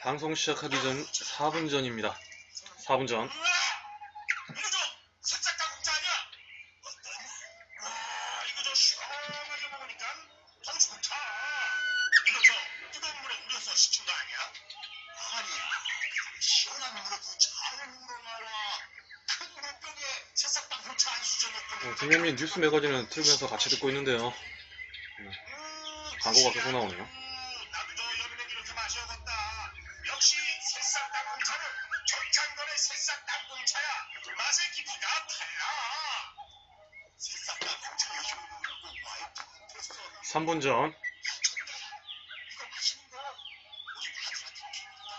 방송 시작하기 전 4분 전입니다. 4분 전. 김현민 뉴스 매거진은 틀면서 같이 듣고 있는데요. 광고가 계속 나오네요. 역시 새싹 땅콩차는 전창건의 새싹 땅콩차야. 맛의 깊이가 달라. 새싹 땅콩차의 효능을 꼭 와이프한테서 3분 전. 이거 맛있는 거 우리 아들한테 킵니다.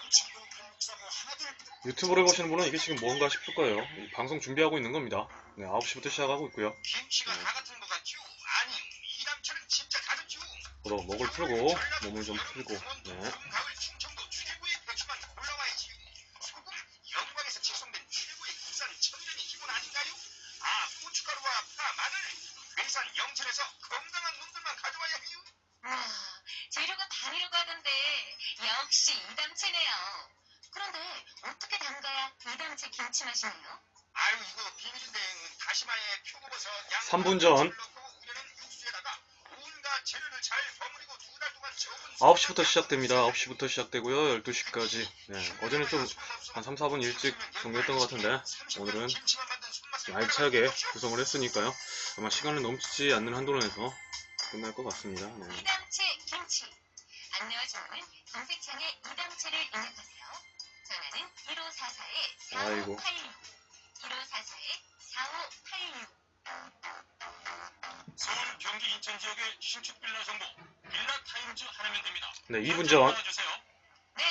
070-864뭐 하나둘 유튜브를 보시는 분은 이게 지금 뭔가 싶을 거예요. 이 방송 준비하고 있는 겁니다. 네, 9시부터 시작하고 있고요. 김치가 다 같은 거 같죠? 아니 이남철은 진짜 다르죠. 저도 목을 풀고 몸을 좀 풀고. 네. 가을 충청도 최고의 배추만 골라와야지. 소금 영광에서 채송된 최고의 국산 천연의 기본 아닌가요? 아 고춧가루와 파, 마늘 외산 영천에서 건강한 놈들만 가져와야 해요. 재료가 다리로 가던데 역시 이담채네요. 그런데 어떻게 담가야 이담채 김치 맛이네요? 아유 이거 비밀인데 다시마에 표고버섯 3분 전. 우려낸 육수에다가 온갖 재료를 잘 버무리고 2달 동안 저은 9시부터 시작됩니다. 9시부터 시작되고요. 12시까지. 네, 어제는 좀 한 3, 4분 일찍 종료했던 것 같은데 오늘은 알차게 구성을 했으니까요. 아마 시간을 넘치지 않는 한도 내에서 끝날 것 같습니다. 네. 이담채 김치. 안내와 주문은 검색창에 이담채를 입력하세요. 전화는 1544-4586. 아이고. 1544-4586. 서울, 경기, 인천 지역의 신축 빌라 정보 빌라 타임즈 하나면 됩니다. 네, 2분 전. 네,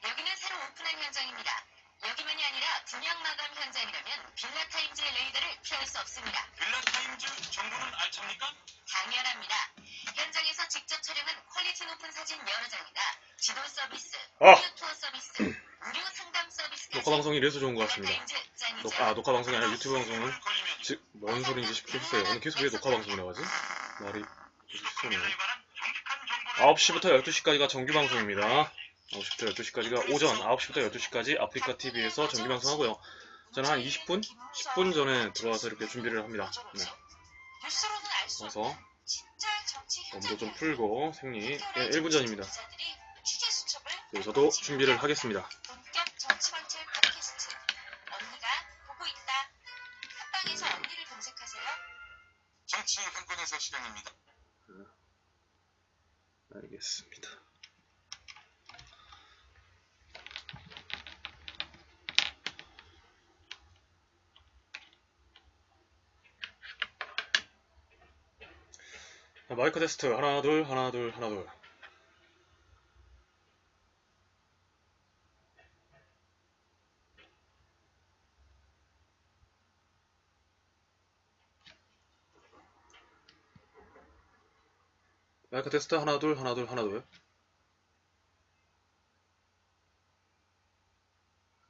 여기는 새로 오픈한 현장입니다. 여기만이 아니라 분양 마감 현장이라면 빌라 타임즈의 레이더를 피할 수 없습니다. 빌라 타임즈 정보는 알찹니까? 당연합니다. 현장에서 직접 촬영한 퀄리티 높은 사진 여러 장이나 지도 서비스, 아! 무료 투어 서비스, 무료 상담 서비스까지. 녹화 방송이 이래서 좋은 것 같습니다. 빌라 타임즈 짱이죠. 녹화 방송이 아니라 유튜브 방송은 즉 뭔 소리인지 싶겠어요. 오늘 계속 왜 녹화 방송이라고 하지? 말이 이상해요. 9시부터 12시까지가 정규 방송입니다. 9시부터 12시까지가 오전 9시부터 12시까지 아프리카 TV에서 정규 방송하고요. 저는 한 20분? 10분 전에 들어와서 이렇게 준비를 합니다. 네. 뉴스로는 알 수 그래서 없는 진짜 정치 몸도 좀 현장이에요. 풀고 생리. 네, 1분 전입니다. 기자들이 취재 수첩을 네, 저도 준비를 하겠습니다. 본격 정치관찰 팟캐스트. 언니가 보고 있다. 팟빵에서 언니를 검색하세요. 정치 한 건에서 실행입니다. 알겠습니다. 자, 마이크 테스트 하나 둘 하나 둘 하나 둘. 마이크 테스트 하나 둘 하나 둘 하나 둘.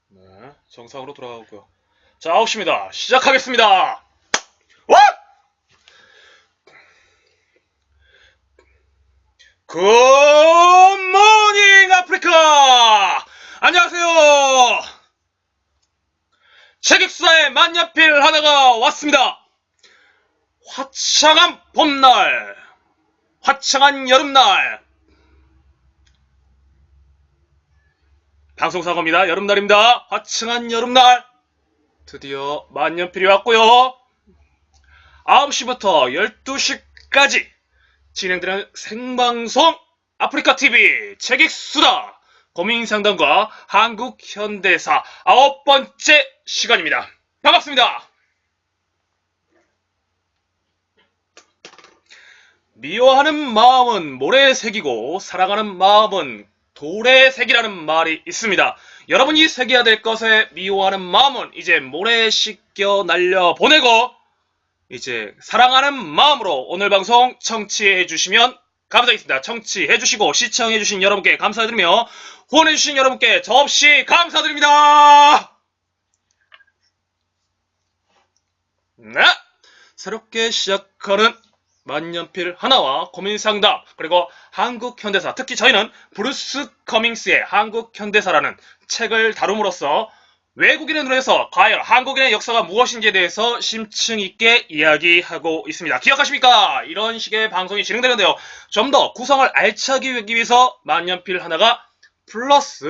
네, 정상으로 돌아가고요. 자, 9시입니다. 시작하겠습니다. 굿모닝 아프리카! 안녕하세요! 책익수사의 만년필 하나가 왔습니다. 화창한 봄날, 화창한 여름날. 방송사고입니다. 여름날입니다. 화창한 여름날. 드디어 만년필이 왔고요. 9시부터 12시까지 진행되는 생방송 아프리카TV 책익수다 고민상담과 한국현대사 9번째 시간입니다. 반갑습니다. 미워하는 마음은 모래에 새기고 사랑하는 마음은 돌에 새기라는 말이 있습니다. 여러분이 새겨야 될 것에 미워하는 마음은 이제 모래에 씻겨 날려보내고 이제 사랑하는 마음으로 오늘 방송 청취해 주시면 감사하겠습니다. 청취해 주시고 시청해 주신 여러분께 감사드리며 후원해 주신 여러분께 저 없이 감사드립니다. 네, 새롭게 시작하는 만년필 하나와 고민상담, 그리고 한국현대사, 특히 저희는 브루스 커밍스의 한국현대사라는 책을 다룸으로써 외국인의 눈에서 과연 한국인의 역사가 무엇인지에 대해서 심층 있게 이야기하고 있습니다. 기억하십니까? 이런 식의 방송이 진행되는데요. 좀 더 구성을 알차게 하기 위해서 만년필 하나가 플러스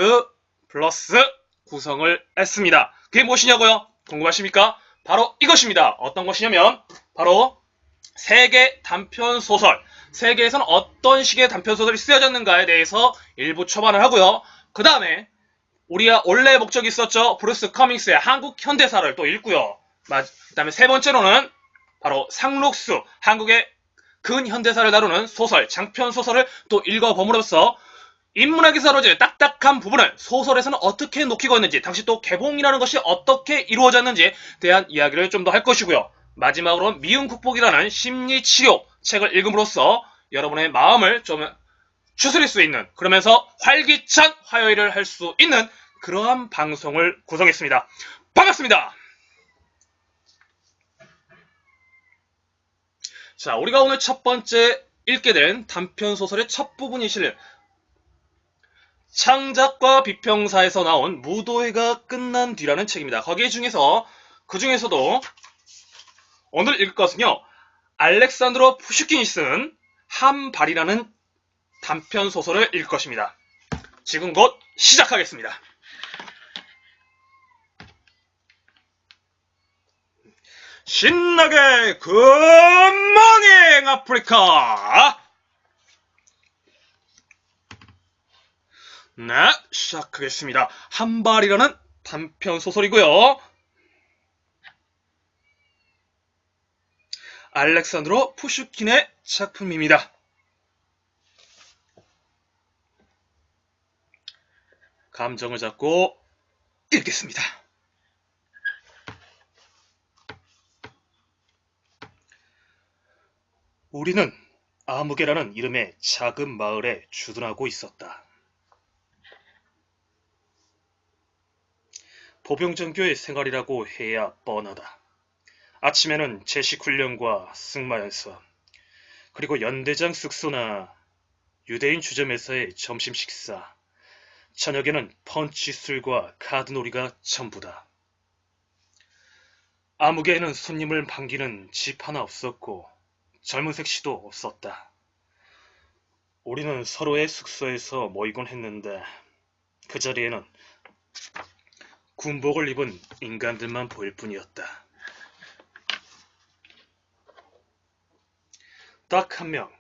구성을 했습니다. 그게 무엇이냐고요? 궁금하십니까? 바로 이것입니다. 어떤 것이냐면 바로 세계 단편소설, 세계에서는 어떤 식의 단편소설이 쓰여졌는가에 대해서 일부 초반을 하고요. 그 다음에 우리가 원래 목적이 있었죠. 브루스 커밍스의 한국 현대사를 또 읽고요. 그 다음에 세 번째로는 바로 상록수, 한국의 근현대사를 다루는 소설, 장편소설을 또 읽어봄으로써 인문학에서 다뤄질 딱딱한 부분을 소설에서는 어떻게 녹히고 있는지, 당시 또 개봉이라는 것이 어떻게 이루어졌는지에 대한 이야기를 좀 더 할 것이고요. 마지막으로 미움 극복이라는 심리치료 책을 읽음으로써 여러분의 마음을 좀 추스릴 수 있는, 그러면서 활기찬 화요일을 할 수 있는 그러한 방송을 구성했습니다. 반갑습니다. 자, 우리가 오늘 첫 번째 읽게 된 단편소설의 첫 부분이 실린 창작과 비평사에서 나온 무도회가 끝난 뒤라는 책입니다. 그 중에서도 오늘 읽을 것은요, 알렉산드로 푸슈킨이 쓴 한발이라는 단편소설을 읽을 것입니다. 지금 곧 시작하겠습니다. 신나게 굿모닝 아프리카! 네, 시작하겠습니다. 한발이라는 단편소설이고요. 알렉산드로 푸슈킨의 작품입니다. 감정을 잡고 읽겠습니다. 우리는 아무개라는 이름의 작은 마을에 주둔하고 있었다. 보병전교의 생활이라고 해야 뻔하다. 아침에는 제식훈련과 승마연습, 그리고 연대장 숙소나 유대인 주점에서의 점심 식사, 저녁에는 펀치술과 카드놀이가 전부다. 아무개에는 손님을 반기는 집 하나 없었고 젊은 색시도 없었다. 우리는 서로의 숙소에서 모이곤 했는데 그 자리에는 군복을 입은 인간들만 보일 뿐이었다. 딱 한 명,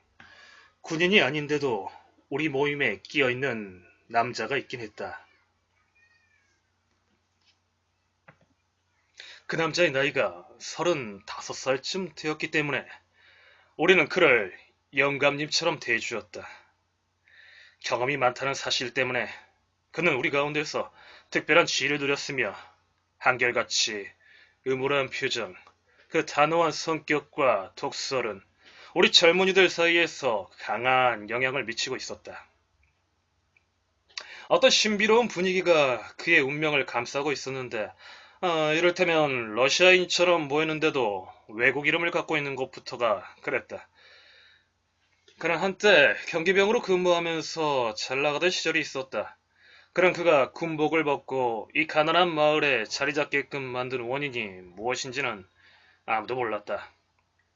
군인이 아닌데도 우리 모임에 끼어있는 남자가 있긴 했다. 그 남자의 나이가 35살쯤 되었기 때문에 우리는 그를 영감님처럼 대해주었다. 경험이 많다는 사실 때문에 그는 우리 가운데서 특별한 지위를 누렸으며 한결같이 음울한 표정, 그 단호한 성격과 독설은 우리 젊은이들 사이에서 강한 영향을 미치고 있었다. 어떤 신비로운 분위기가 그의 운명을 감싸고 있었는데, 이를테면 러시아인처럼 보이는데도 외국 이름을 갖고 있는 곳부터가 그랬다. 그는 한때 경기병으로 근무하면서 잘 나가던 시절이 있었다. 그런 그가 군복을 벗고 이 가난한 마을에 자리 잡게끔 만든 원인이 무엇인지는 아무도 몰랐다.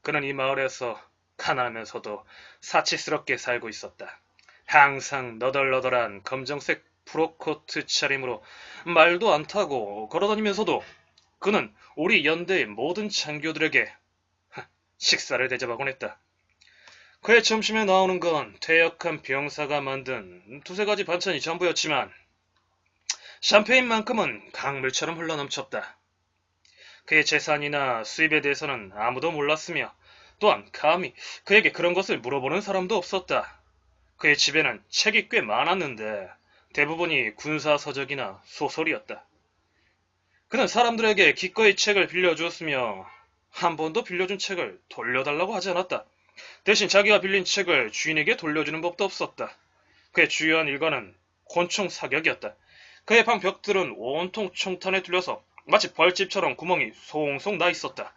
그는 이 마을에서 가난하면서도 사치스럽게 살고 있었다. 항상 너덜너덜한 검정색 프로코트 차림으로 말도 안 타고 걸어다니면서도 그는 우리 연대의 모든 장교들에게 식사를 대접하곤 했다. 그의 점심에 나오는 건 퇴역한 병사가 만든 두세 가지 반찬이 전부였지만 샴페인만큼은 강물처럼 흘러넘쳤다. 그의 재산이나 수입에 대해서는 아무도 몰랐으며 또한 감히 그에게 그런 것을 물어보는 사람도 없었다. 그의 집에는 책이 꽤 많았는데 대부분이 군사서적이나 소설이었다. 그는 사람들에게 기꺼이 책을 빌려주었으며 한 번도 빌려준 책을 돌려달라고 하지 않았다. 대신 자기가 빌린 책을 주인에게 돌려주는 법도 없었다. 그의 주요한 일과는 곤충 사격이었다. 그의 방 벽들은 온통 총탄에 뚫려서 마치 벌집처럼 구멍이 송송 나 있었다.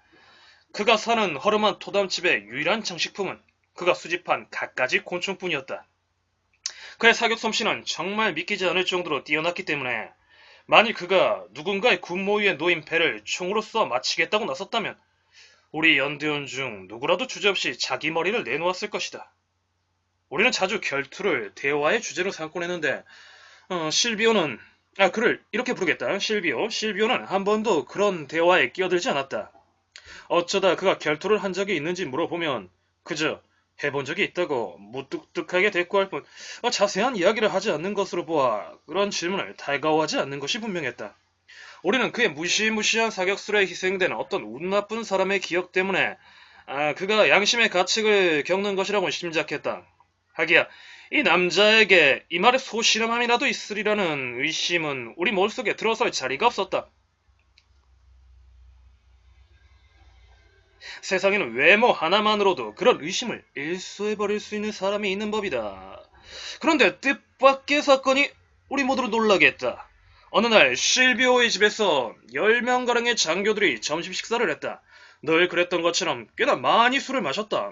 그가 사는 허름한 토담집의 유일한 장식품은 그가 수집한 갖가지 곤충뿐이었다. 그의 사격 솜씨는 정말 믿기지 않을 정도로 뛰어났기 때문에 만일 그가 누군가의 군모 위에 놓인 배를 총으로 쏘아 마치겠다고 나섰다면 우리 연대원 중 누구라도 주저없이 자기 머리를 내놓았을 것이다. 우리는 자주 결투를 대화의 주제로 삼곤 했는데 실비오는 그를 이렇게 부르겠다. 실비오는 한 번도 그런 대화에 끼어들지 않았다. 어쩌다 그가 결투를 한 적이 있는지 물어보면 그저 해본 적이 있다고 무뚝뚝하게 대꾸할 뿐 자세한 이야기를 하지 않는 것으로 보아 그런 질문을 달가워하지 않는 것이 분명했다. 우리는 그의 무시무시한 사격술에 희생된 어떤 운 나쁜 사람의 기억 때문에 그가 양심의 가책을 겪는 것이라고 짐작했다. 하기야 이 남자에게 이 말에 소실함이라도 있으리라는 의심은 우리 머릿속에 들어설 자리가 없었다. 세상에는 외모 하나만으로도 그런 의심을 일소해버릴 수 있는 사람이 있는 법이다. 그런데 뜻밖의 사건이 우리 모두를 놀라게 했다. 어느 날 실비오의 집에서 10명가량의 장교들이 점심 식사를 했다. 늘 그랬던 것처럼 꽤나 많이 술을 마셨다.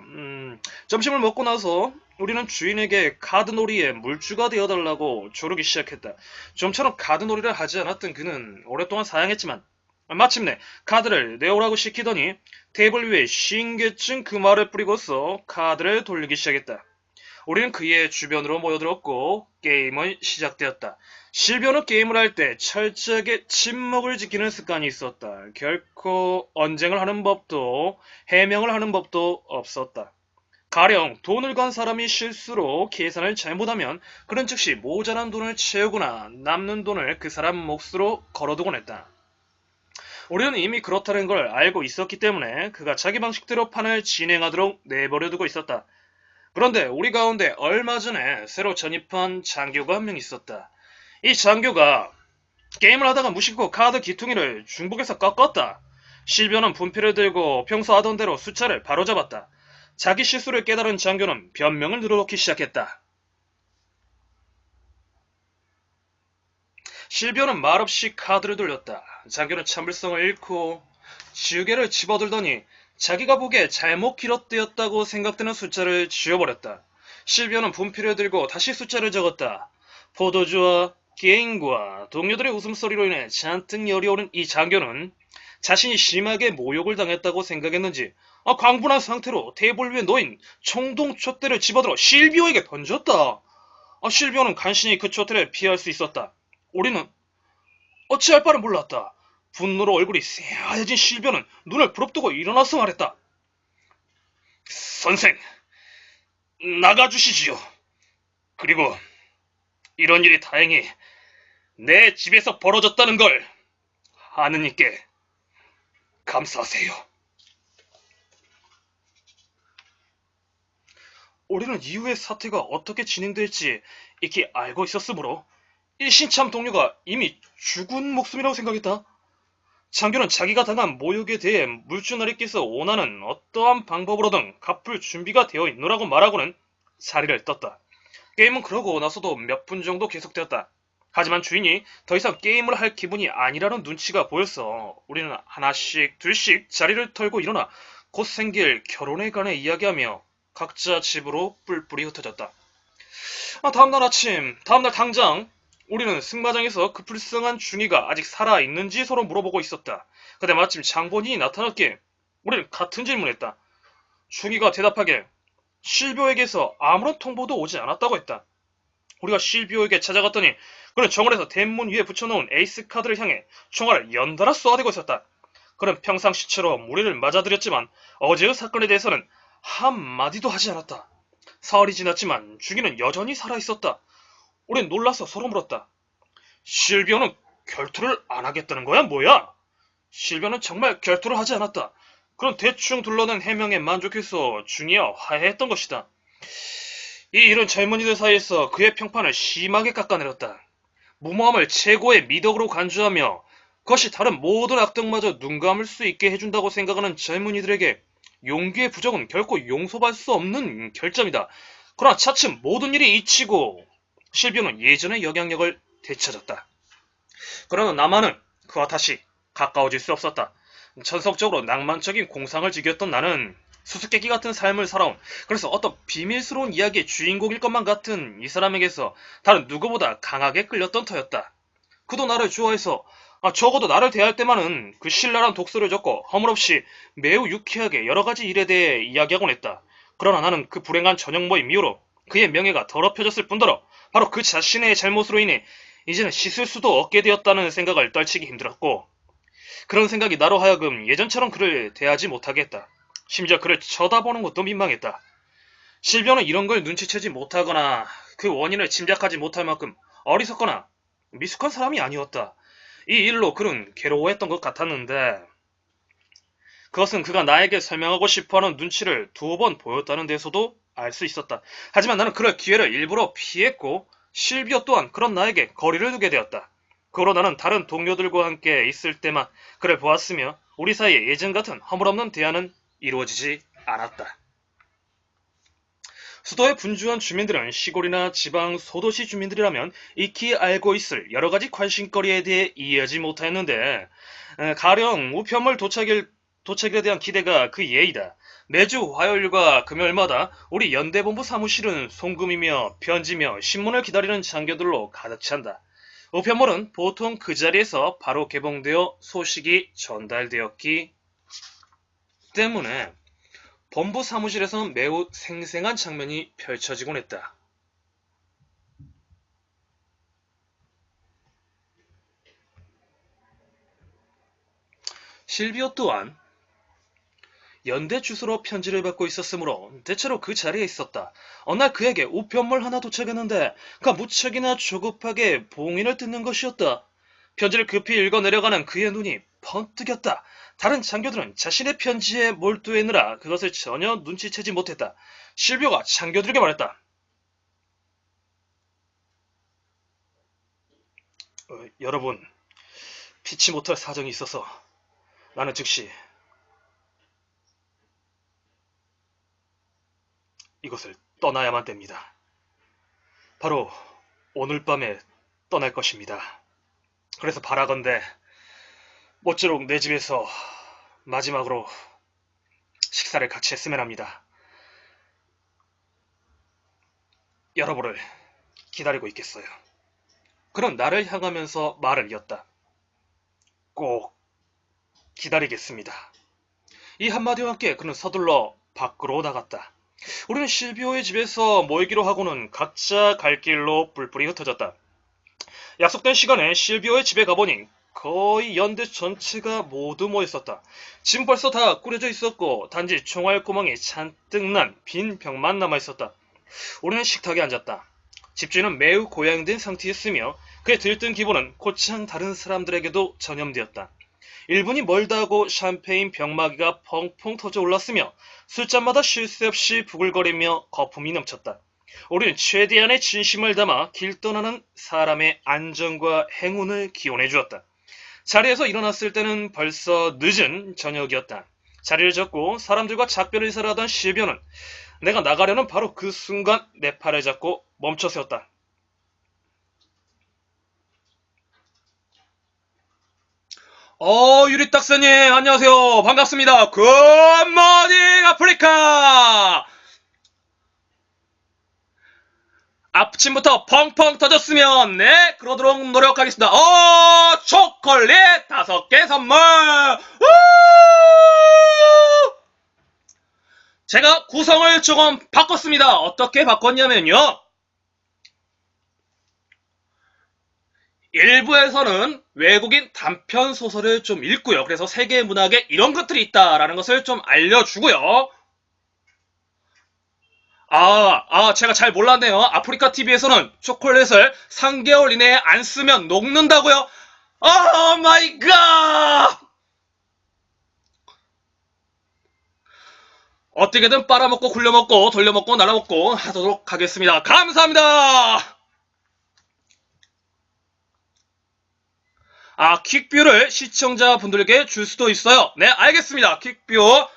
점심을 먹고 나서 우리는 주인에게 카드놀이에 물주가 되어달라고 조르기 시작했다. 좀처럼 카드놀이를 하지 않았던 그는 오랫동안 사양했지만 마침내 카드를 내오라고 시키더니 테이블 위에 싱게증 그 말을 뿌리고서 카드를 돌리기 시작했다. 우리는 그의 주변으로 모여들었고 게임은 시작되었다. 실비오는 게임을 할 때 철저하게 침묵을 지키는 습관이 있었다. 결코 언쟁을 하는 법도 해명을 하는 법도 없었다. 가령 돈을 간 사람이 실수로 계산을 잘못하면 그는 즉시 모자란 돈을 채우거나 남는 돈을 그 사람 몫으로 걸어두곤 했다. 우리는 이미 그렇다는 걸 알고 있었기 때문에 그가 자기 방식대로 판을 진행하도록 내버려두고 있었다. 그런데 우리 가운데 얼마 전에 새로 전입한 장교가 한 명 있었다. 이 장교가 게임을 하다가 무심코 카드 기퉁이를 중복해서 꺾었다. 실비오는 분필을 들고 평소 하던 대로 숫자를 바로잡았다. 자기 실수를 깨달은 장교는 변명을 늘어놓기 시작했다. 실비오는 말없이 카드를 돌렸다. 장교는 참을성을 잃고 지우개를 집어들더니 자기가 보기에 잘못 기록되었다고 생각되는 숫자를 지워버렸다. 실비오는 분필을 들고 다시 숫자를 적었다. 포도주와 게임과 동료들의 웃음소리로 인해 잔뜩 열이 오른 이 장교는 자신이 심하게 모욕을 당했다고 생각했는지 광분한 상태로 테이블 위에 놓인 청동 촛대를 집어들어 실비오에게 던졌다. 실비오는 간신히 그 촛대를 피할 수 있었다. 우리는 어찌할 바를 몰랐다. 분노로 얼굴이 새하얘진 실비오는 눈을 부릅뜨고 일어나서 말했다. 선생, 나가주시지요. 그리고 이런 일이 다행히 내 집에서 벌어졌다는 걸 하느님께 감사하세요. 우리는 이후의 사태가 어떻게 진행될지 익히 알고 있었으므로 이 신참 동료가 이미 죽은 목숨이라고 생각했다. 장교는 자기가 당한 모욕에 대해 물주나리께서 원하는 어떠한 방법으로든 갚을 준비가 되어 있노라고 말하고는 자리를 떴다. 게임은 그러고 나서도 몇 분 정도 계속되었다. 하지만 주인이 더 이상 게임을 할 기분이 아니라는 눈치가 보여서 우리는 하나씩 둘씩 자리를 털고 일어나 곧 생길 결혼에 관해 이야기하며 각자 집으로 뿔뿔이 흩어졌다. 다음날 당장 우리는 승마장에서 그 불쌍한 중이가 아직 살아있는지 서로 물어보고 있었다. 그때 마침 장본인이 나타났기에 우리는 같은 질문을 했다. 중이가 대답하길 실비오에게서 아무런 통보도 오지 않았다고 했다. 우리가 실비오에게 찾아갔더니 그는 정원에서 대문 위에 붙여놓은 에이스 카드를 향해 총알을 연달아 쏘아대고 있었다. 그는 평상시처럼 우리를 맞아들였지만 어제의 사건에 대해서는 한마디도 하지 않았다. 사흘이 지났지만 중이는 여전히 살아있었다. 우린 놀라서 서로 물었다. 실비오는 결투를 안 하겠다는 거야? 뭐야? 실비오는 정말 결투를 하지 않았다. 그런 대충 둘러낸 해명에 만족해서 중이와 화해했던 것이다. 이 일은 젊은이들 사이에서 그의 평판을 심하게 깎아내렸다. 무모함을 최고의 미덕으로 간주하며 그것이 다른 모든 악덕마저 눈 감을 수 있게 해준다고 생각하는 젊은이들에게 용기의 부족은 결코 용서받을 수 없는 결점이다. 그러나 차츰 모든 일이 잊히고 실비오는 예전의 영향력을 되찾았다. 그러나 나만은 그와 다시 가까워질 수 없었다. 전성적으로 낭만적인 공상을 즐겼던 나는 수수께끼 같은 삶을 살아온, 그래서 어떤 비밀스러운 이야기의 주인공일 것만 같은 이 사람에게서 다른 누구보다 강하게 끌렸던 터였다. 그도 나를 좋아해서 적어도 나를 대할 때만은 그 신랄한 독서를 적고 허물없이 매우 유쾌하게 여러 가지 일에 대해 이야기하곤 했다. 그러나 나는 그 불행한 저녁 모임 이후로 그의 명예가 더럽혀졌을 뿐더러 바로 그 자신의 잘못으로 인해 이제는 씻을 수도 없게 되었다는 생각을 떨치기 힘들었고, 그런 생각이 나로 하여금 예전처럼 그를 대하지 못하게 했다. 심지어 그를 쳐다보는 것도 민망했다. 실비오는 이런 걸 눈치채지 못하거나 그 원인을 짐작하지 못할 만큼 어리석거나 미숙한 사람이 아니었다. 이 일로 그는 괴로워했던 것 같았는데, 그것은 그가 나에게 설명하고 싶어하는 눈치를 2번 보였다는 데서도 알 수 있었다. 하지만 나는 그럴 기회를 일부러 피했고 실비오 또한 그런 나에게 거리를 두게 되었다. 그 후로 나는 다른 동료들과 함께 있을 때만 그를 보았으며 우리 사이에 예전 같은 허물없는 대화는 이루어지지 않았다. 수도의 분주한 주민들은 시골이나 지방 소도시 주민들이라면 익히 알고 있을 여러 가지 관심거리에 대해 이해하지 못하였는데, 가령 우편물 도착일에 대한 기대가 그 예이다. 매주 화요일과 금요일마다 우리 연대본부 사무실은 송금이며 편지며 신문을 기다리는 장교들로 가득 찬다. 우편물은 보통 그 자리에서 바로 개봉되어 소식이 전달되었기 때문에 본부 사무실에서는 매우 생생한 장면이 펼쳐지곤 했다. 실비오 또한 연대 주소로 편지를 받고 있었으므로 대체로 그 자리에 있었다. 어느 날 그에게 우편물 하나 도착했는데 그가 무척이나 조급하게 봉인을 뜯는 것이었다. 편지를 급히 읽어 내려가는 그의 눈이 번뜩였다. 다른 장교들은 자신의 편지에 몰두했느라 그것을 전혀 눈치채지 못했다. 실비오가 장교들에게 말했다. 여러분, 피치 못할 사정이 있어서 나는 즉시 이곳을 떠나야만 됩니다. 바로 오늘 밤에 떠날 것입니다. 그래서 바라건대 모쪼록 내 집에서 마지막으로 식사를 같이 했으면 합니다. 여러분을 기다리고 있겠어요. 그는 나를 향하면서 말을 이었다. 꼭 기다리겠습니다. 이 한마디와 함께 그는 서둘러 밖으로 나갔다. 우리는 실비오의 집에서 모이기로 하고는 각자 갈 길로 뿔뿔이 흩어졌다. 약속된 시간에 실비오의 집에 가보니 거의 연대 전체가 모두 모였었다. 집은 벌써 다 꾸려져 있었고 단지 총알 구멍이 잔뜩 난 빈 벽만 남아있었다. 우리는 식탁에 앉았다. 집주인은 매우 고양된 상태였으며 그의 들뜬 기분은 곧장 다른 사람들에게도 전염되었다. 1분이 멀다 하고 샴페인 병마개가 펑펑 터져 올랐으며 술잔마다 쉴 새 없이 부글거리며 거품이 넘쳤다. 우리는 최대한의 진심을 담아 길 떠나는 사람의 안전과 행운을 기원해 주었다. 자리에서 일어났을 때는 벌써 늦은 저녁이었다. 자리를 잡고 사람들과 작별 인사를 하던 실비오는 내가 나가려는 바로 그 순간 내 팔을 잡고 멈춰 세웠다. 유리딱스님, 안녕하세요. 반갑습니다. 굿모닝 아프리카! 아침부터 펑펑 터졌으면, 네, 그러도록 노력하겠습니다. 초콜릿 5개 선물! 제가 구성을 조금 바꿨습니다. 어떻게 바꿨냐면요. 일부에서는 외국인 단편 소설을 좀 읽고요. 그래서 세계 문학에 이런 것들이 있다라는 것을 좀 알려주고요. 제가 잘 몰랐네요. 아프리카 TV에서는 초콜릿을 3개월 이내에 안 쓰면 녹는다고요? 오 마이 갓! 어떻게든 빨아먹고 굴려먹고 돌려먹고 날아먹고 하도록 하겠습니다. 감사합니다. 퀵뷰를 시청자분들에게 줄 수도 있어요. 네, 알겠습니다. 퀵뷰.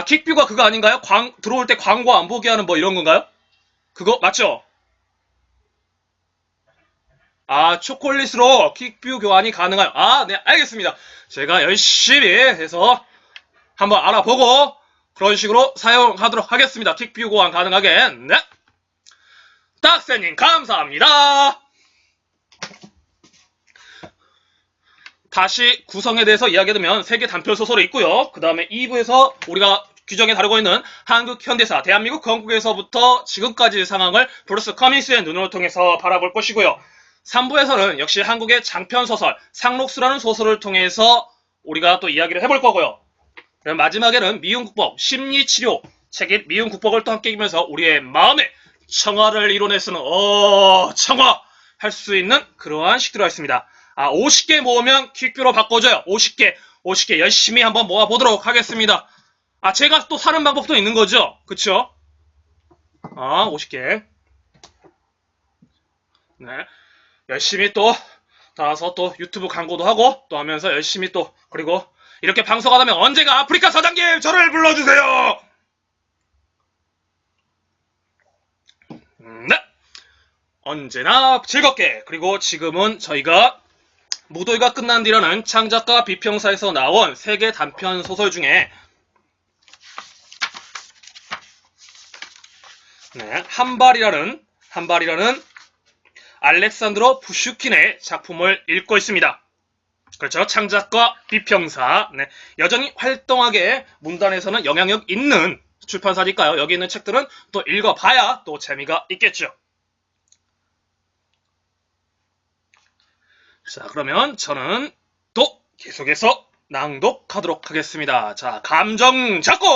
퀵뷰가 그거 아닌가요? 들어올 때 광고 안 보게 하는 뭐 이런 건가요? 그거 맞죠? 초콜릿으로 퀵뷰 교환이 가능해요. 네, 알겠습니다. 제가 열심히 해서 한번 알아보고 그런 식으로 사용하도록 하겠습니다. 퀵뷰 교환 가능하게. 네. 딱새님, 감사합니다. 다시 구성에 대해서 이야기하면 세계 단편 소설이 있고요. 그 다음에 2부에서 우리가 규정에 다루고 있는 한국 현대사, 대한민국 건국에서부터 지금까지의 상황을 브루스 커밍스의 눈을 통해서 바라볼 것이고요. 3부에서는 역시 한국의 장편소설, 상록수라는 소설을 통해서 우리가 또 이야기를 해볼 거고요. 그럼 마지막에는 미움국법, 심리치료 책인 미움국법을 또 함께 읽으면서 우리의 마음의 청아를 이뤄낼 수는 청아! 할 수 있는 그러한 식들어 있습니다. 50개 모으면 퀵뷰로 바꿔줘요. 50개 열심히 한번 모아보도록 하겠습니다. 제가 또 사는 방법도 있는 거죠? 그쵸? 50개. 네. 열심히 또, 나와서 또 유튜브 광고도 하고, 또 하면서 열심히 또, 그리고 이렇게 방송하다면 언제가 아프리카 사장님 저를 불러주세요! 네. 언제나 즐겁게. 그리고 지금은 저희가 무도회가 끝난 뒤라는 창작가 비평사에서 나온 세계 단편 소설 중에 한발이라는 알렉산드로 푸슈킨의 작품을 읽고 있습니다. 그렇죠. 창작가 비평사. 네. 여전히 활동하게 문단에서는 영향력 있는 출판사니까요. 여기 있는 책들은 또 읽어봐야 또 재미가 있겠죠. 자, 그러면 저는 또 계속해서 낭독하도록 하겠습니다. 자, 감정 잡고!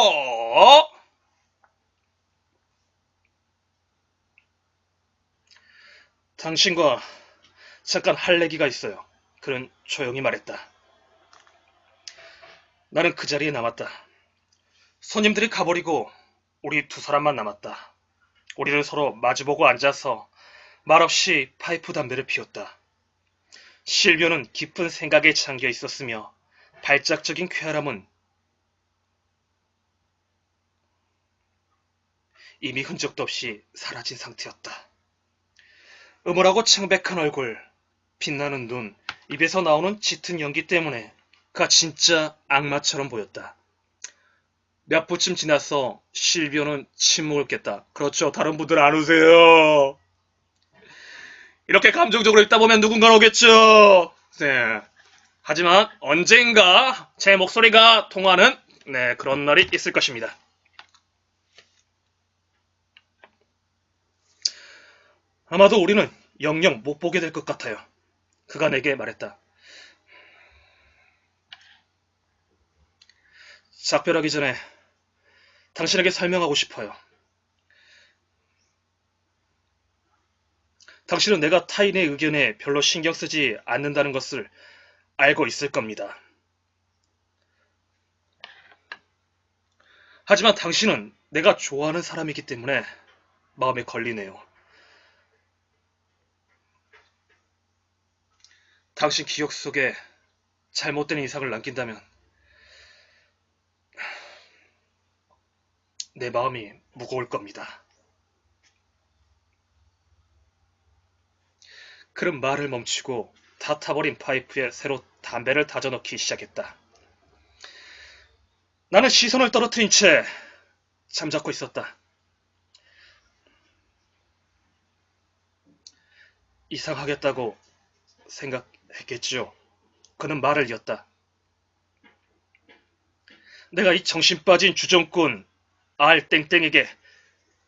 당신과 잠깐 할 얘기가 있어요. 그는 조용히 말했다. 나는 그 자리에 남았다. 손님들이 가버리고 우리 두 사람만 남았다. 우리를 서로 마주보고 앉아서 말없이 파이프 담배를 피웠다. 실비오는 깊은 생각에 잠겨 있었으며 발작적인 쾌활함은 이미 흔적도 없이 사라진 상태였다. 음울하고 창백한 얼굴, 빛나는 눈, 입에서 나오는 짙은 연기 때문에 그가 진짜 악마처럼 보였다. 몇 분쯤 지나서 실비오는 침묵을 깼다. 그렇죠. 다른 분들 안 우세요. 이렇게 감정적으로 읽다 보면 누군가 오겠죠. 네. 하지만 언젠가 제 목소리가 통하는 그런 날이 있을 것입니다. 아마도 우리는 영영 못 보게 될 것 같아요. 그가 내게 말했다. 작별하기 전에 당신에게 설명하고 싶어요. 당신은 내가 타인의 의견에 별로 신경 쓰지 않는다는 것을 알고 있을 겁니다. 하지만 당신은 내가 좋아하는 사람이기 때문에 마음에 걸리네요. 당신 기억 속에 잘못된 인상을 남긴다면 내 마음이 무거울 겁니다. 그는 말을 멈추고 다 타버린 파이프에 새로 담배를 다져넣기 시작했다. 나는 시선을 떨어뜨린 채 잠잡고 있었다. 이상하겠다고 생각했겠죠. 그는 말을 이었다. 내가 이 정신 빠진 주정꾼 알땡땡에게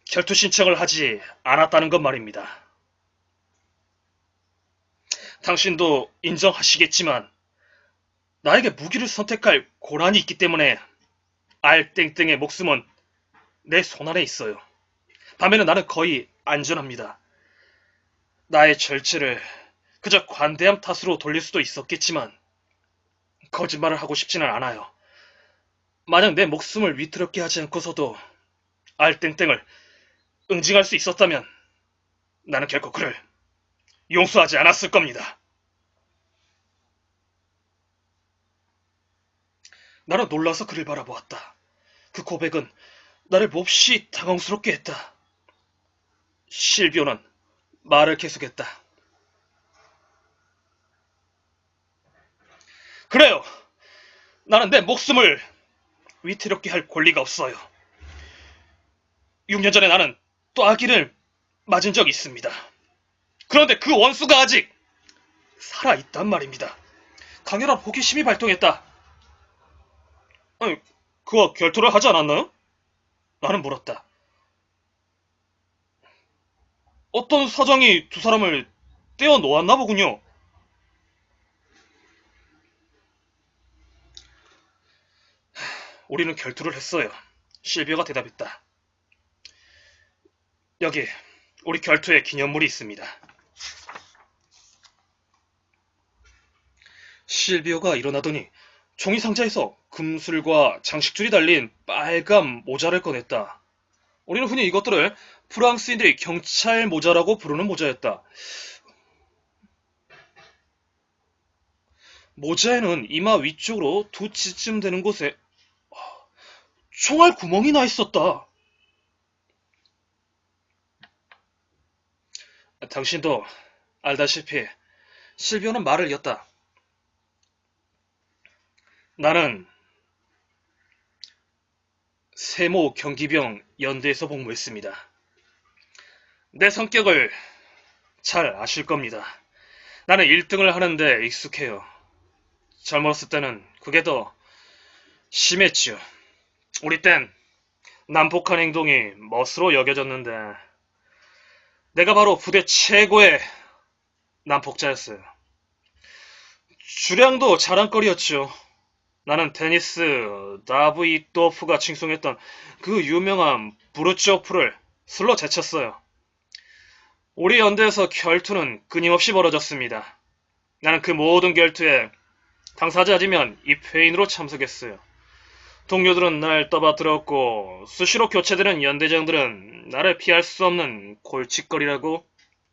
결투 신청을 하지 않았다는 것 말입니다. 당신도 인정하시겠지만 나에게 무기를 선택할 고난이 있기 때문에 알땡땡의 목숨은 내 손안에 있어요. 밤에는 나는 거의 안전합니다. 나의 절제를 그저 관대함 탓으로 돌릴 수도 있었겠지만 거짓말을 하고 싶지는 않아요. 만약 내 목숨을 위태롭게 하지 않고서도 알땡땡을 응징할 수 있었다면 나는 결코 그를 용서하지 않았을 겁니다. 나는 놀라서 그를 바라보았다. 그 고백은 나를 몹시 당황스럽게 했다. 실비오는 말을 계속했다. 그래요. 나는 내 목숨을 위태롭게 할 권리가 없어요. 6년 전에 나는 또 아기를 맞은 적이 있습니다. 그런데 그 원수가 아직 살아있단 말입니다. 강렬한 호기심이 발동했다. 아니, 그와 결투를 하지 않았나요? 나는 물었다. 어떤 사정이 두 사람을 떼어 놓았나 보군요. 우리는 결투를 했어요. 실비어가 대답했다. 여기 우리 결투의 기념물이 있습니다. 실비어가 일어나더니 종이 상자에서 금술과 장식줄이 달린 빨간 모자를 꺼냈다. 우리는 흔히 이것들을 프랑스인들이 경찰 모자라고 부르는 모자였다. 모자에는 이마 위쪽으로 두 치쯤 되는 곳에 총알 구멍이 나 있었다. 당신도 알다시피 실비어는 말을 이었다. 나는 세모 경기병 연대에서 복무했습니다. 내 성격을 잘 아실 겁니다. 나는 1등을 하는데 익숙해요. 젊었을 때는 그게 더 심했지요. 우리 땐 난폭한 행동이 멋으로 여겨졌는데 내가 바로 부대 최고의 난폭자였어요. 주량도 자랑거리였죠. 나는 데니스 다브이토프가 칭송했던 그 유명한 브루초프를 술로 제쳤어요. 우리 연대에서 결투는 끊임없이 벌어졌습니다. 나는 그 모든 결투에 당사자 아니면 입회인으로 참석했어요. 동료들은 날 떠받들었고 수시로 교체되는 연대장들은 나를 피할 수 없는 골칫거리라고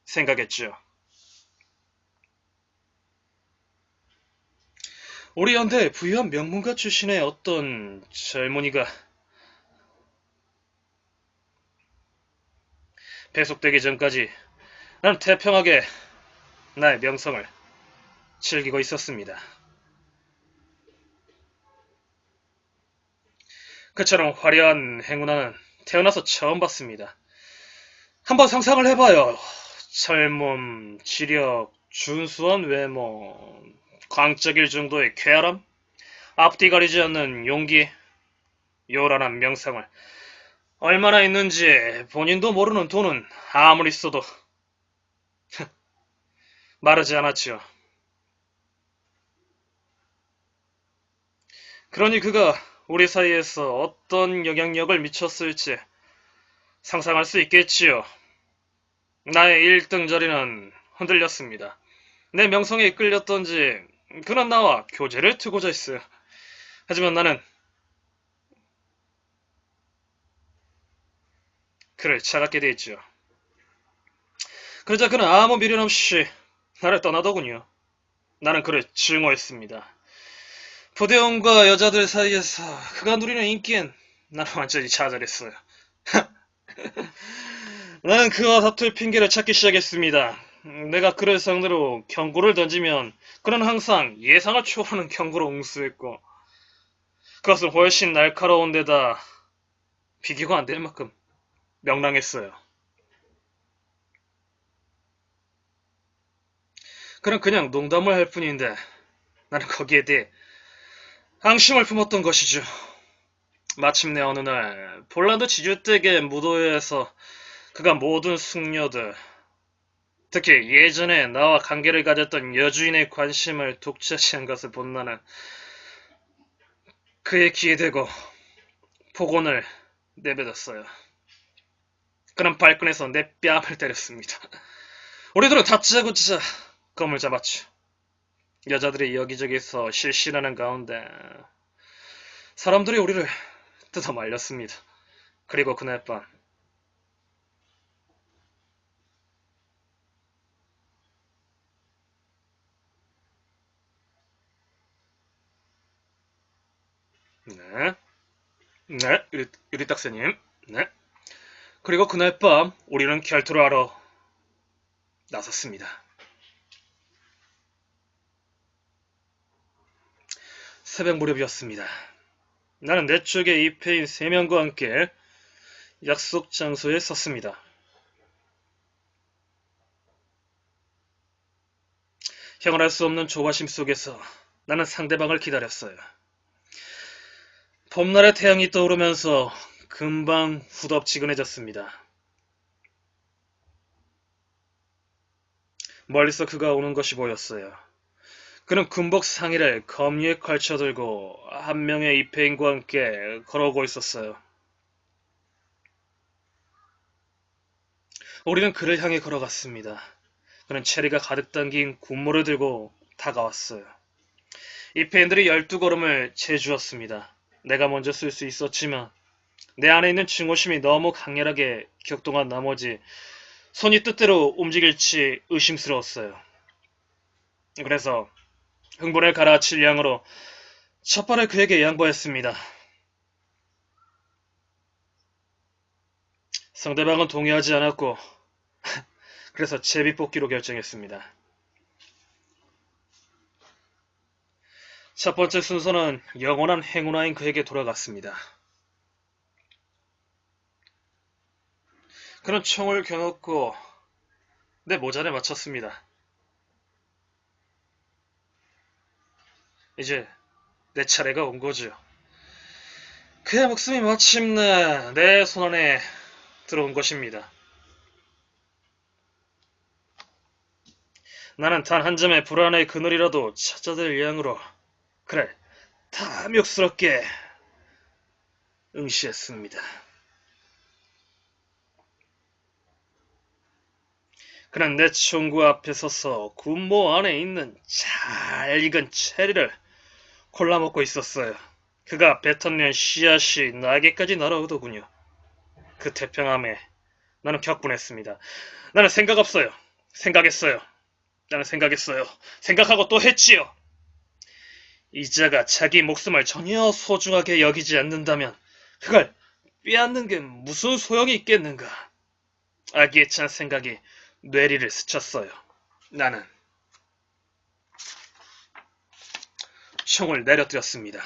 생각했죠. 우리 연대 부유한 명문가 출신의 어떤 젊은이가 배속되기 전까지 난 태평하게 나의 명성을 즐기고 있었습니다. 그처럼 화려한 행운아는 태어나서 처음 봤습니다. 한번 상상을 해봐요. 젊음, 지력, 준수한 외모, 광적일 정도의 쾌활함, 앞뒤 가리지 않는 용기, 요란한 명상을 얼마나 있는지 본인도 모르는 돈은 아무리 써도 마르지 않았지요. 그러니 그가 우리 사이에서 어떤 영향력을 미쳤을지 상상할 수 있겠지요. 나의 1등 자리는 흔들렸습니다. 내 명성에 이끌렸던지 그는 나와 교제를 트고자 했어요. 하지만 나는 그를 차갑게 대했지요. 그러자 그는 아무 미련 없이 나를 떠나더군요. 나는 그를 증오했습니다. 부대원과 여자들 사이에서 그가 누리는 인기엔 나는 완전히 좌절했어요. 나는 그와 다툴 핑계를 찾기 시작했습니다. 내가 그를 상대로 경고를 던지면 그는 항상 예상을 초월하는 경고로 응수했고 그것은 훨씬 날카로운 데다 비교가 안 될 만큼 명랑했어요. 그는 그냥 농담을 할 뿐인데 나는 거기에 대해 앙심을 품었던 것이죠. 마침내 어느 날 폴란드 지주댁의 무도회에서 그가 모든 숙녀들, 특히 예전에 나와 관계를 가졌던 여주인의 관심을 독차지한 것을 본 나는 그의 귀에 대고 폭언을 내뱉었어요. 그는 발끈해서 내 뺨을 때렸습니다. 우리들은 다짜고짜 검을 잡았죠. 여자들이 여기저기서 실신하는 가운데 사람들이 우리를 뜯어 말렸습니다. 그리고 그날 밤 네, 네, 유리딱새님, 네. 그리고 그날 밤 우리는 결투를 하러 나섰습니다. 새벽 무렵이었습니다. 나는 내 쪽에 입회인 3명과 함께 약속 장소에 섰습니다. 형언할 수 없는 조바심 속에서 나는 상대방을 기다렸어요. 봄날의 태양이 떠오르면서 금방 후덥지근해졌습니다. 멀리서 그가 오는 것이 보였어요. 그는 군복 상의를 검리에 걸쳐들고 한 명의 입회인과 함께 걸어오고 있었어요. 우리는 그를 향해 걸어갔습니다. 그는 체리가 가득 담긴 군모를 들고 다가왔어요. 입회인들이 12걸음을 재주었습니다. 내가 먼저 쓸 수 있었지만 내 안에 있는 증오심이 너무 강렬하게 격동한 나머지 손이 뜻대로 움직일지 의심스러웠어요. 그래서 흥분을 가라앉힐 양으로 첫 발을 그에게 양보했습니다. 상대방은 동의하지 않았고 그래서 제비뽑기로 결정했습니다. 첫 번째 순서는 영원한 행운아인 그에게 돌아갔습니다. 그는 총을 겨눴고 내 모자에 맞췄습니다. 이제 내 차례가 온 거죠. 그의 목숨이 마침내 내 손안에 들어온 것입니다. 나는 단 한 점의 불안의 그늘이라도 찾아들 양으로 그래 탐욕스럽게 응시했습니다. 그는 내 총구 앞에 서서 군모 안에 있는 잘 익은 체리를 골라먹고 있었어요. 그가 뱉어낸 씨앗이 날개까지 날아오더군요. 그 태평함에 나는 격분했습니다. 나는 생각 없어요. 생각했어요. 나는 생각했어요. 생각하고 또 했지요. 이자가 자기 목숨을 전혀 소중하게 여기지 않는다면 그걸 빼앗는 게 무슨 소용이 있겠는가. 아기에 찬 생각이 뇌리를 스쳤어요. 나는 총을 내려뜨렸습니다.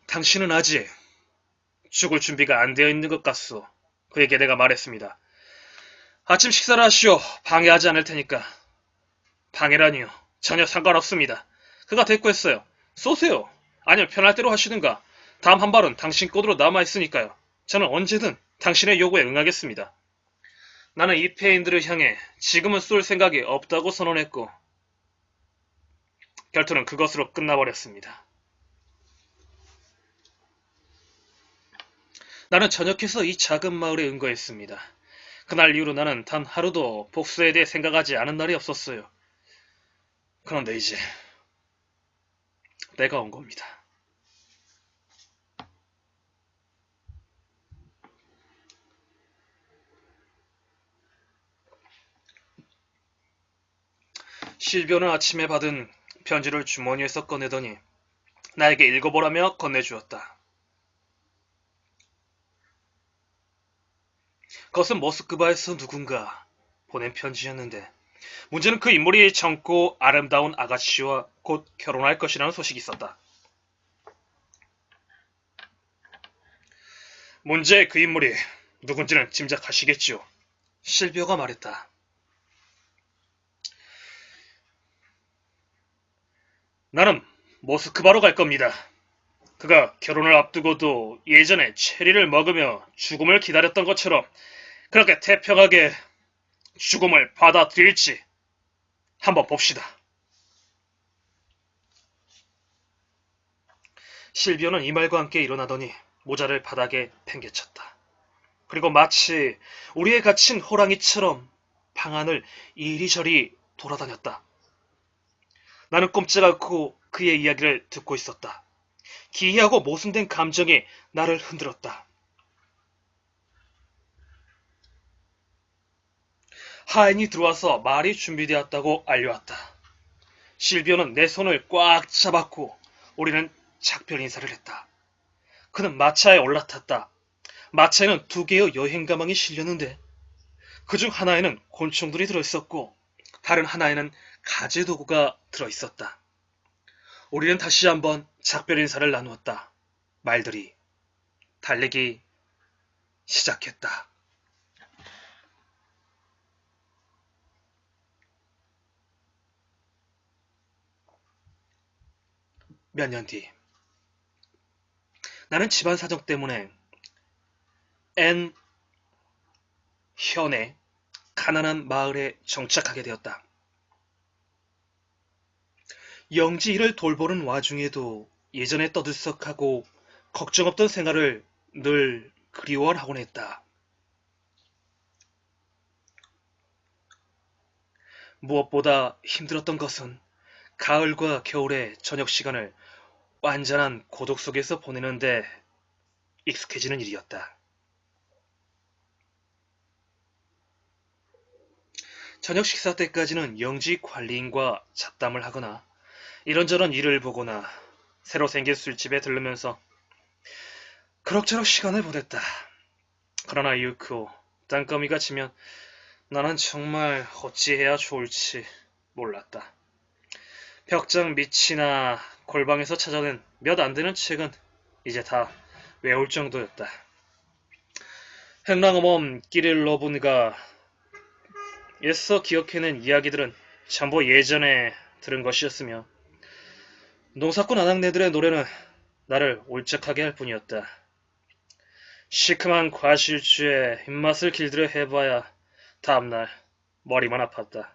당신은 아직 죽을 준비가 안 되어 있는 것 같소. 그에게 내가 말했습니다. 아침 식사를 하시오. 방해하지 않을 테니까. 방해라니요. 전혀 상관없습니다. 그가 대꾸했어요. 쏘세요. 아니면 편할 대로 하시든가. 다음 한 발은 당신 것으로 남아있으니까요. 저는 언제든 당신의 요구에 응하겠습니다. 나는 입회인들을 향해 지금은 쏠 생각이 없다고 선언했고 결투는 그것으로 끝나버렸습니다. 나는 전역해서 이 작은 마을에 응거했습니다. 그날 이후로 나는 단 하루도 복수에 대해 생각하지 않은 날이 없었어요. 그런데 이제 내가 온 겁니다. 실비오는 아침에 받은 편지를 주머니에서 꺼내더니 나에게 읽어보라며 건네주었다. 그것은 모스크바에서 누군가 보낸 편지였는데 문제는 그 인물이 젊고 아름다운 아가씨와 곧 결혼할 것이라는 소식이 있었다. 문제의 그 인물이 누군지는 짐작하시겠지요. 실비오가 말했다. 나는 모스크바로 갈 겁니다. 그가 결혼을 앞두고도 예전에 체리를 먹으며 죽음을 기다렸던 것처럼 그렇게 태평하게 죽음을 받아들일지 한번 봅시다. 실비오는 이 말과 함께 일어나더니 모자를 바닥에 팽개쳤다. 그리고 마치 우리에 갇힌 호랑이처럼 방 안을 이리저리 돌아다녔다. 나는 꼼짝 않고 그의 이야기를 듣고 있었다. 기이하고 모순된 감정이 나를 흔들었다. 하인이 들어와서 말이 준비되었다고 알려왔다. 실비오는 내 손을 꽉 잡았고 우리는 작별 인사를 했다. 그는 마차에 올라탔다. 마차에는 2개의 여행 가방이 실렸는데 그중 하나에는 곤충들이 들어있었고 다른 하나에는 가재 도구가 들어있었다. 우리는 다시 한번 작별 인사를 나누었다. 말들이 달리기 시작했다. 몇 년 뒤, 나는 집안 사정 때문에 현의 가난한 마을에 정착하게 되었다. 영지 일을 돌보는 와중에도 예전에 떠들썩하고 걱정 없던 생활을 늘 그리워하곤 했다. 무엇보다 힘들었던 것은 가을과 겨울의 저녁 시간을 완전한 고독 속에서 보내는데 익숙해지는 일이었다. 저녁 식사 때까지는 영지 관리인과 잡담을 하거나 이런저런 일을 보거나 새로 생긴 술집에 들르면서 그럭저럭 시간을 보냈다. 그러나 이윽고 땅거미가 지면 나는 정말 어찌해야 좋을지 몰랐다. 벽장 밑이나 골방에서 찾아낸 몇 안 되는 책은 이제 다 외울 정도였다. 행랑어멈 끼릴러분가 애써 기억해낸 이야기들은 전부 예전에 들은 것이었으며 농사꾼 아낙네들의 노래는 나를 울적하게 할 뿐이었다. 시큼한 과실주에 입맛을 길들여 해봐야 다음날 머리만 아팠다.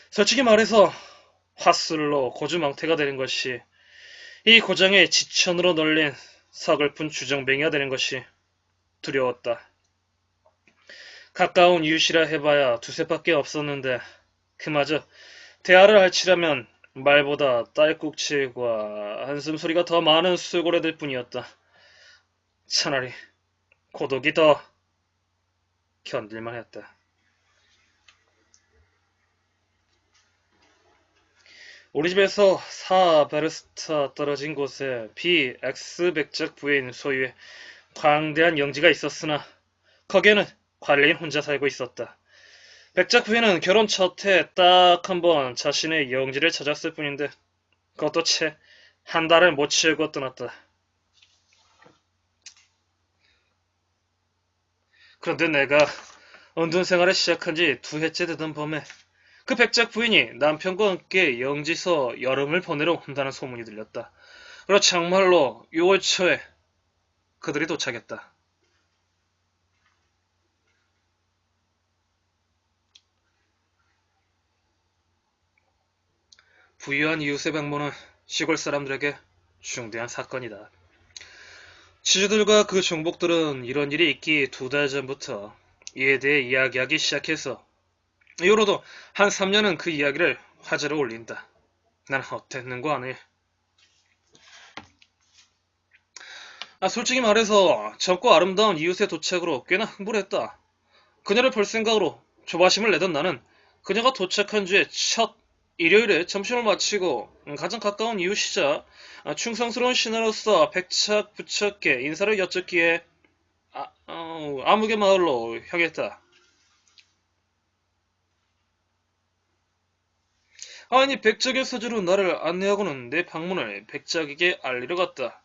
솔직히 말해서 화술로 고주망태가 되는 것이 이 고장의 지천으로 널린 서글픈 주정뱅이가 되는 것이 두려웠다. 가까운 이웃이라 해봐야 두세밖에 없었는데 그마저 대화를 할치라면 말보다 딸꾹질과 한숨소리가 더 많은 술고래들 뿐이었다. 차라리 고독이 더 견딜만 했다. 우리 집에서 4베르스타 떨어진 곳에 BX 백작 부인 소유의 광대한 영지가 있었으나 거기에는 관리인 혼자 살고 있었다. 백작 부인은 결혼 첫해 딱 한 번 자신의 영지를 찾았을 뿐인데 그것도 채 한 달을 못 채우고 떠났다. 그런데 내가 은둔 생활을 시작한 지 2해째 되던 밤에 그 백작 부인이 남편과 함께 영지서 여름을 보내러 온다는 소문이 들렸다. 그리고 정말로 6월 초에 그들이 도착했다. 부유한 이웃의 방문은 시골 사람들에게 중대한 사건이다. 지주들과 그 종복들은 이런 일이 있기 2달 전부터 이에 대해 이야기하기 시작해서 이후로도 한 3년은 그 이야기를 화제로 올린다. 난 어땠는고 하네. 솔직히 말해서 젊고 아름다운 이웃의 도착으로 꽤나 흥분했다. 그녀를 볼 생각으로 조바심을 내던 나는 그녀가 도착한 주에 첫 일요일에 점심을 마치고 가장 가까운 이웃이자 충성스러운 신하로서 백착 부처께 인사를 여쭙기에 아무개 마을로 향했다. 아니 백작의 서재로 나를 안내하고는 내 방문을 백작에게 알리러 갔다.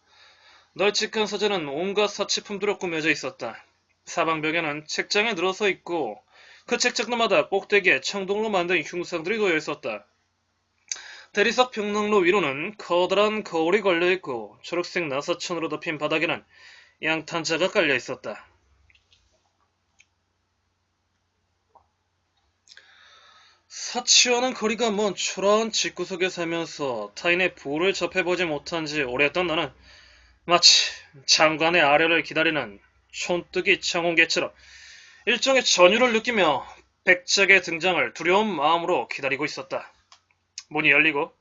널찍한 서재는 온갖 사치품들로 꾸며져 있었다. 사방벽에는 책장에 늘어서 있고 그 책장마다 꼭대기에 청동으로 만든 흉상들이 놓여 있었다. 대리석 벽난로 위로는 커다란 거울이 걸려있고 초록색 나사천으로 덮인 바닥에는 양탄자가 깔려 있었다. 사치와는 거리가 먼 초라한 집구석에 살면서 타인의 부를 접해보지 못한 지 오래였던 나는 마치 장관의 아래를 기다리는 촌뜨기 청혼개처럼 일종의 전율을 느끼며 백작의 등장을 두려운 마음으로 기다리고 있었다. 문이 열리고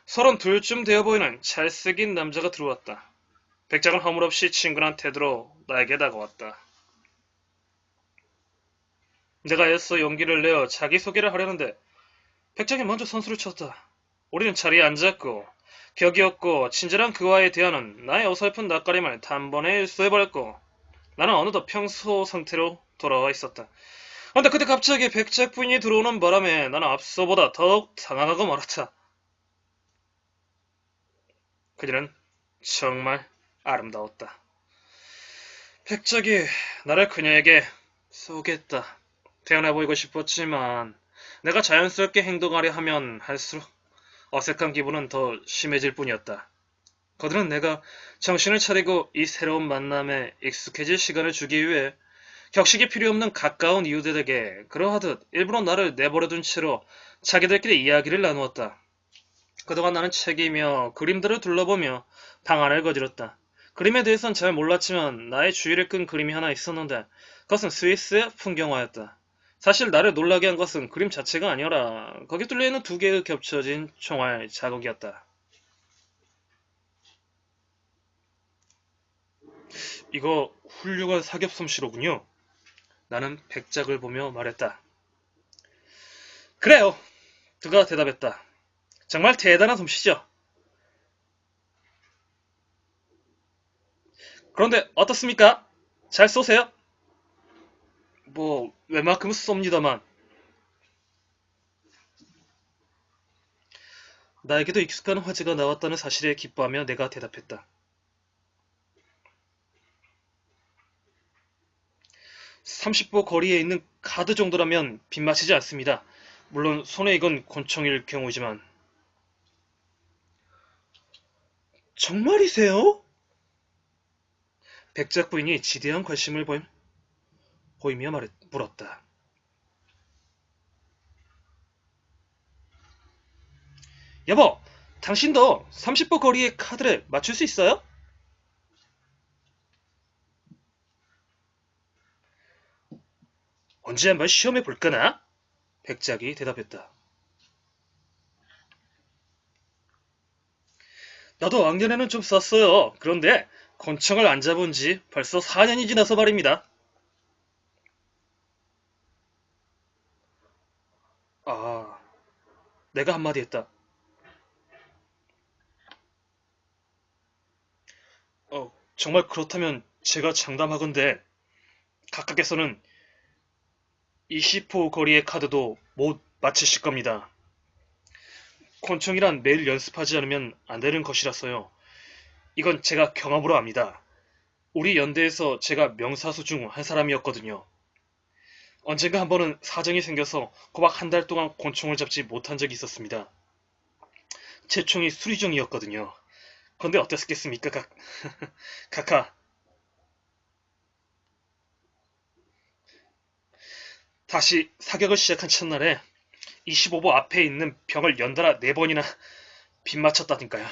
32쯤 되어 보이는 잘생긴 남자가 들어왔다. 백작은 허물없이 친근한 태도로 나에게 다가왔다. 내가 애써 용기를 내어 자기소개를 하려는데 백작이 먼저 선수를 쳤다. 우리는 자리에 앉았고 격이 없고 친절한 그와의 대화는 나의 어설픈 낯가림을 단번에 일소해버렸고 나는 어느덧 평소 상태로 돌아와 있었다. 그런데 그때 갑자기 백작 부인이 들어오는 바람에 나는 앞서보다 더욱 당황하고 말았다. 그녀는 정말 아름다웠다. 백작이 나를 그녀에게 쏘겠다. 태어나 보이고 싶었지만 내가 자연스럽게 행동하려 하면 할수록 어색한 기분은 더 심해질 뿐이었다. 그들은 내가 정신을 차리고 이 새로운 만남에 익숙해질 시간을 주기 위해 격식이 필요 없는 가까운 이웃들에게 그러하듯 일부러 나를 내버려둔 채로 자기들끼리 이야기를 나누었다. 그동안 나는 책이며 그림들을 둘러보며 방안을 거들었다. 그림에 대해선 잘 몰랐지만 나의 주의를 끈 그림이 하나 있었는데 그것은 스위스의 풍경화였다. 사실 나를 놀라게 한 것은 그림 자체가 아니라 거기 뚫려있는 두 개의 겹쳐진 총알 자국이었다. 이거 훌륭한 사격 솜씨로군요. 나는 백작을 보며 말했다. 그래요. 그가 대답했다. 정말 대단한 솜씨죠. 그런데 어떻습니까? 잘 쏘세요? 뭐 웬만큼은 쏩니다만 나에게도 익숙한 화제가 나왔다는 사실에 기뻐하며 내가 대답했다. 30보 거리에 있는 카드 정도라면 빗맞히지 않습니다. 물론 손에 익은 권총일 경우지만. 정말이세요? 백작 부인이 지대한 관심을 보이며 물었다. 여보, 당신도 30보 거리의 카드를 맞출 수 있어요? 언제 한번 시험해 볼까나? 백작이 대답했다. 나도 왕년에는 좀 쐈어요. 그런데 권총을 안 잡은 지 벌써 4년이 지나서 말입니다. 아, 내가 한마디 했다. 정말 그렇다면 제가 장담하건대 각각께서는 20호 거리의 카드도 못 맞히실 겁니다. 권총이란 매일 연습하지 않으면 안 되는 것이라서요. 이건 제가 경험으로 압니다. 우리 연대에서 제가 명사수 중 한 사람이었거든요. 언젠가 한 번은 사정이 생겨서 꼬박 한 달 동안 권총을 잡지 못한 적이 있었습니다. 제 총이 수리종이었거든요. 그런데 어땠겠습니까, 카카. 다시 사격을 시작한 첫날에 25보 앞에 있는 병을 연달아 4번이나 빗맞췄다니까요.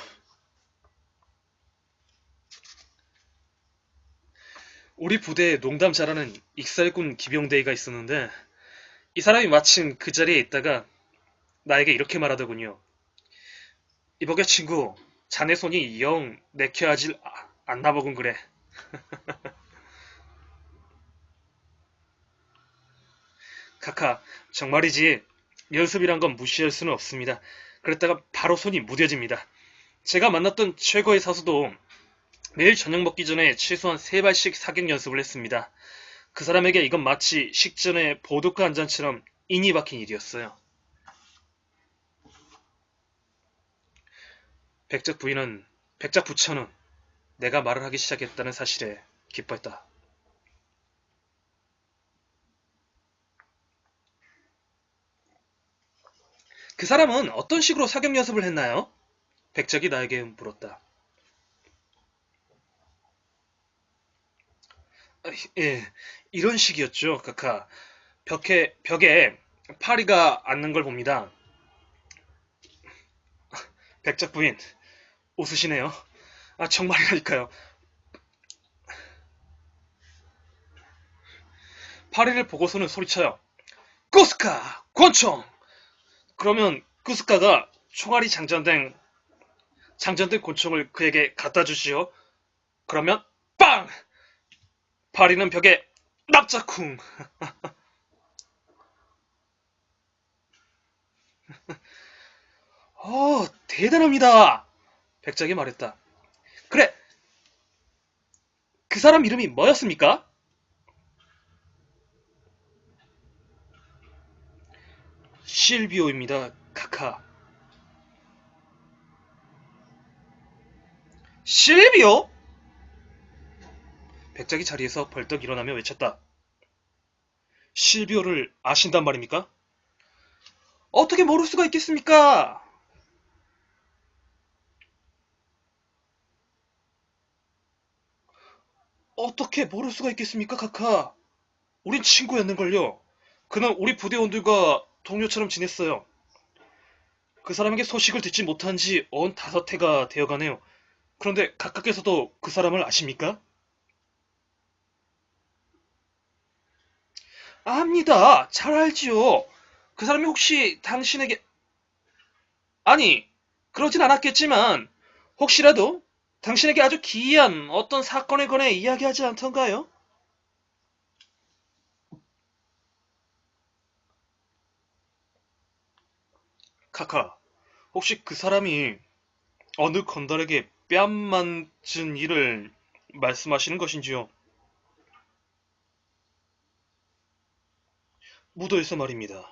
우리 부대에 농담 잘하는 익살군 기병대위가 있었는데 이 사람이 마침 그 자리에 있다가 나에게 이렇게 말하더군요. 이보게 친구, 자네 손이 영 내켜하질 않나 보군 그래. 카카, 정말이지 연습이란 건 무시할 수는 없습니다. 그랬다가 바로 손이 무뎌집니다. 제가 만났던 최고의 사수도 매일 저녁 먹기 전에 최소한 3발씩 사격 연습을 했습니다. 그 사람에게 이건 마치 식전에 보드카 한 잔처럼 인이 박힌 일이었어요. 백작 부처는 내가 말을 하기 시작했다는 사실에 기뻐했다. 그 사람은 어떤 식으로 사격 연습을 했나요? 백작이 나에게 물었다. 예, 이런 식이었죠, 카카. 벽에 파리가 앉는 걸 봅니다. 백작 부인, 웃으시네요. 정말이라니까요. 파리를 보고서는 소리쳐요. 꾸스카! 권총! 그러면 꾸스카가 총알이 장전된 권총을 그에게 갖다 주시오. 그러면 빵! 파리는 벽에 납작쿵! 대단합니다. 백작이 말했다. 그래, 그 사람 이름이 뭐였습니까? 실비오입니다, 카카. 실비오? 백작이 자리에서 벌떡 일어나며 외쳤다. 실비오를 아신단 말입니까? 어떻게 모를 수가 있겠습니까? 어떻게 모를 수가 있겠습니까, 카카? 우린 친구였는걸요. 그는 우리 부대원들과 동료처럼 지냈어요. 그 사람에게 소식을 듣지 못한 지 언 5해가 되어가네요. 그런데 각하께서도 그 사람을 아십니까? 압니다. 잘 알지요. 그 사람이 혹시 당신에게... 아니, 그러진 않았겠지만 혹시라도 당신에게 아주 기이한 어떤 사건에 관해 이야기하지 않던가요? 카카, 혹시 그 사람이 어느 건달에게 뺨 만진 일을 말씀하시는 것인지요? 무도에서 말입니다.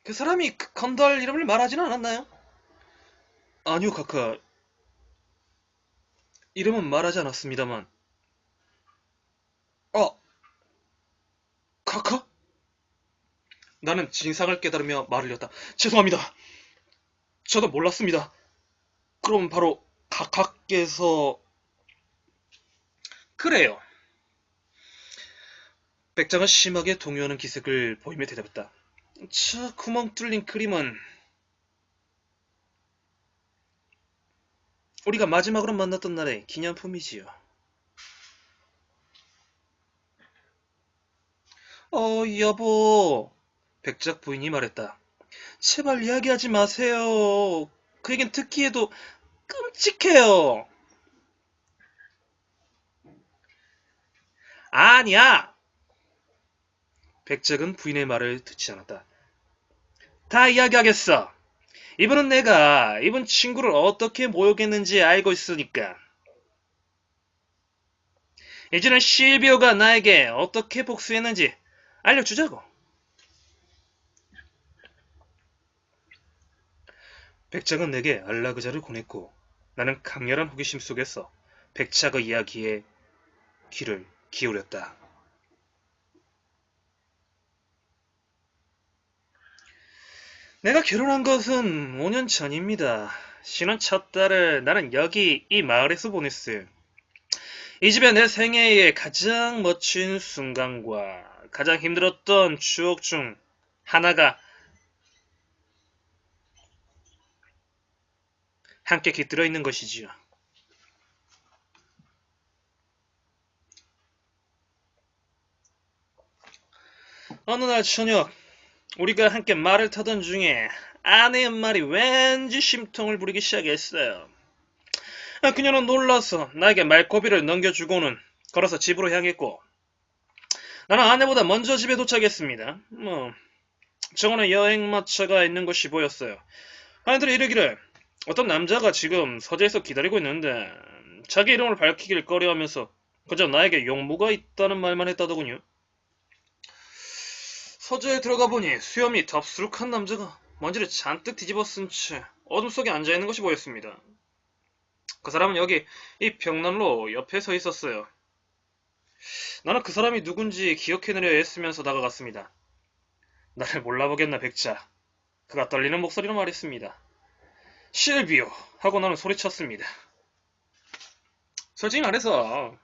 그 사람이 그 건달 이름을 말하지는 않았나요? 아니요, 카카. 이름은 말하지 않았습니다만. 아, 카카? 나는 진상을 깨달으며 말을 였다. 죄송합니다. 저도 몰랐습니다. 그럼 바로 각하께서... 그래요. 백장은 심하게 동요하는 기색을 보이며 대답했다. 저 구멍 뚫린 그림은 우리가 마지막으로 만났던 날의 기념품이지요. 여보. 백작 부인이 말했다. 제발 이야기하지 마세요. 그 얘긴 듣기에도 끔찍해요. 아니야. 백작은 부인의 말을 듣지 않았다. 다 이야기하겠어. 이분은 내가 이분 친구를 어떻게 모욕했는지 알고 있으니까. 이제는 실비오가 나에게 어떻게 복수했는지 알려주자고. 백작은 내게 안락의자를 권했고 나는 강렬한 호기심 속에서 백작의 이야기에 귀를 기울였다. 내가 결혼한 것은 5년 전입니다. 신혼 첫 달을 나는 여기 이 마을에서 보냈어요. 이 집에 내 생애의 가장 멋진 순간과 가장 힘들었던 추억 중 하나가 함께 깃들어 있는 것이지요. 어느 날 저녁 우리가 함께 말을 타던 중에 아내의 말이 왠지 심통을 부리기 시작했어요. 그녀는 놀라서 나에게 말고비를 넘겨주고는 걸어서 집으로 향했고 나는 아내보다 먼저 집에 도착했습니다. 정원에 여행마차가 있는 것이 보였어요. 아내들이 이르기를 어떤 남자가 지금 서재에서 기다리고 있는데 자기 이름을 밝히길 꺼려하면서 그저 나에게 용무가 있다는 말만 했다더군요. 서재에 들어가 보니 수염이 덥수룩한 남자가 먼지를 잔뜩 뒤집어 쓴 채 어둠 속에 앉아있는 것이 보였습니다. 그 사람은 여기 이 벽난로 옆에 서 있었어요. 나는 그 사람이 누군지 기억해내려 애쓰면서 다가갔습니다. 나를 몰라보겠나 백자. 그가 떨리는 목소리로 말했습니다. 실비오 하고 나는 소리쳤습니다. 솔직히 말해서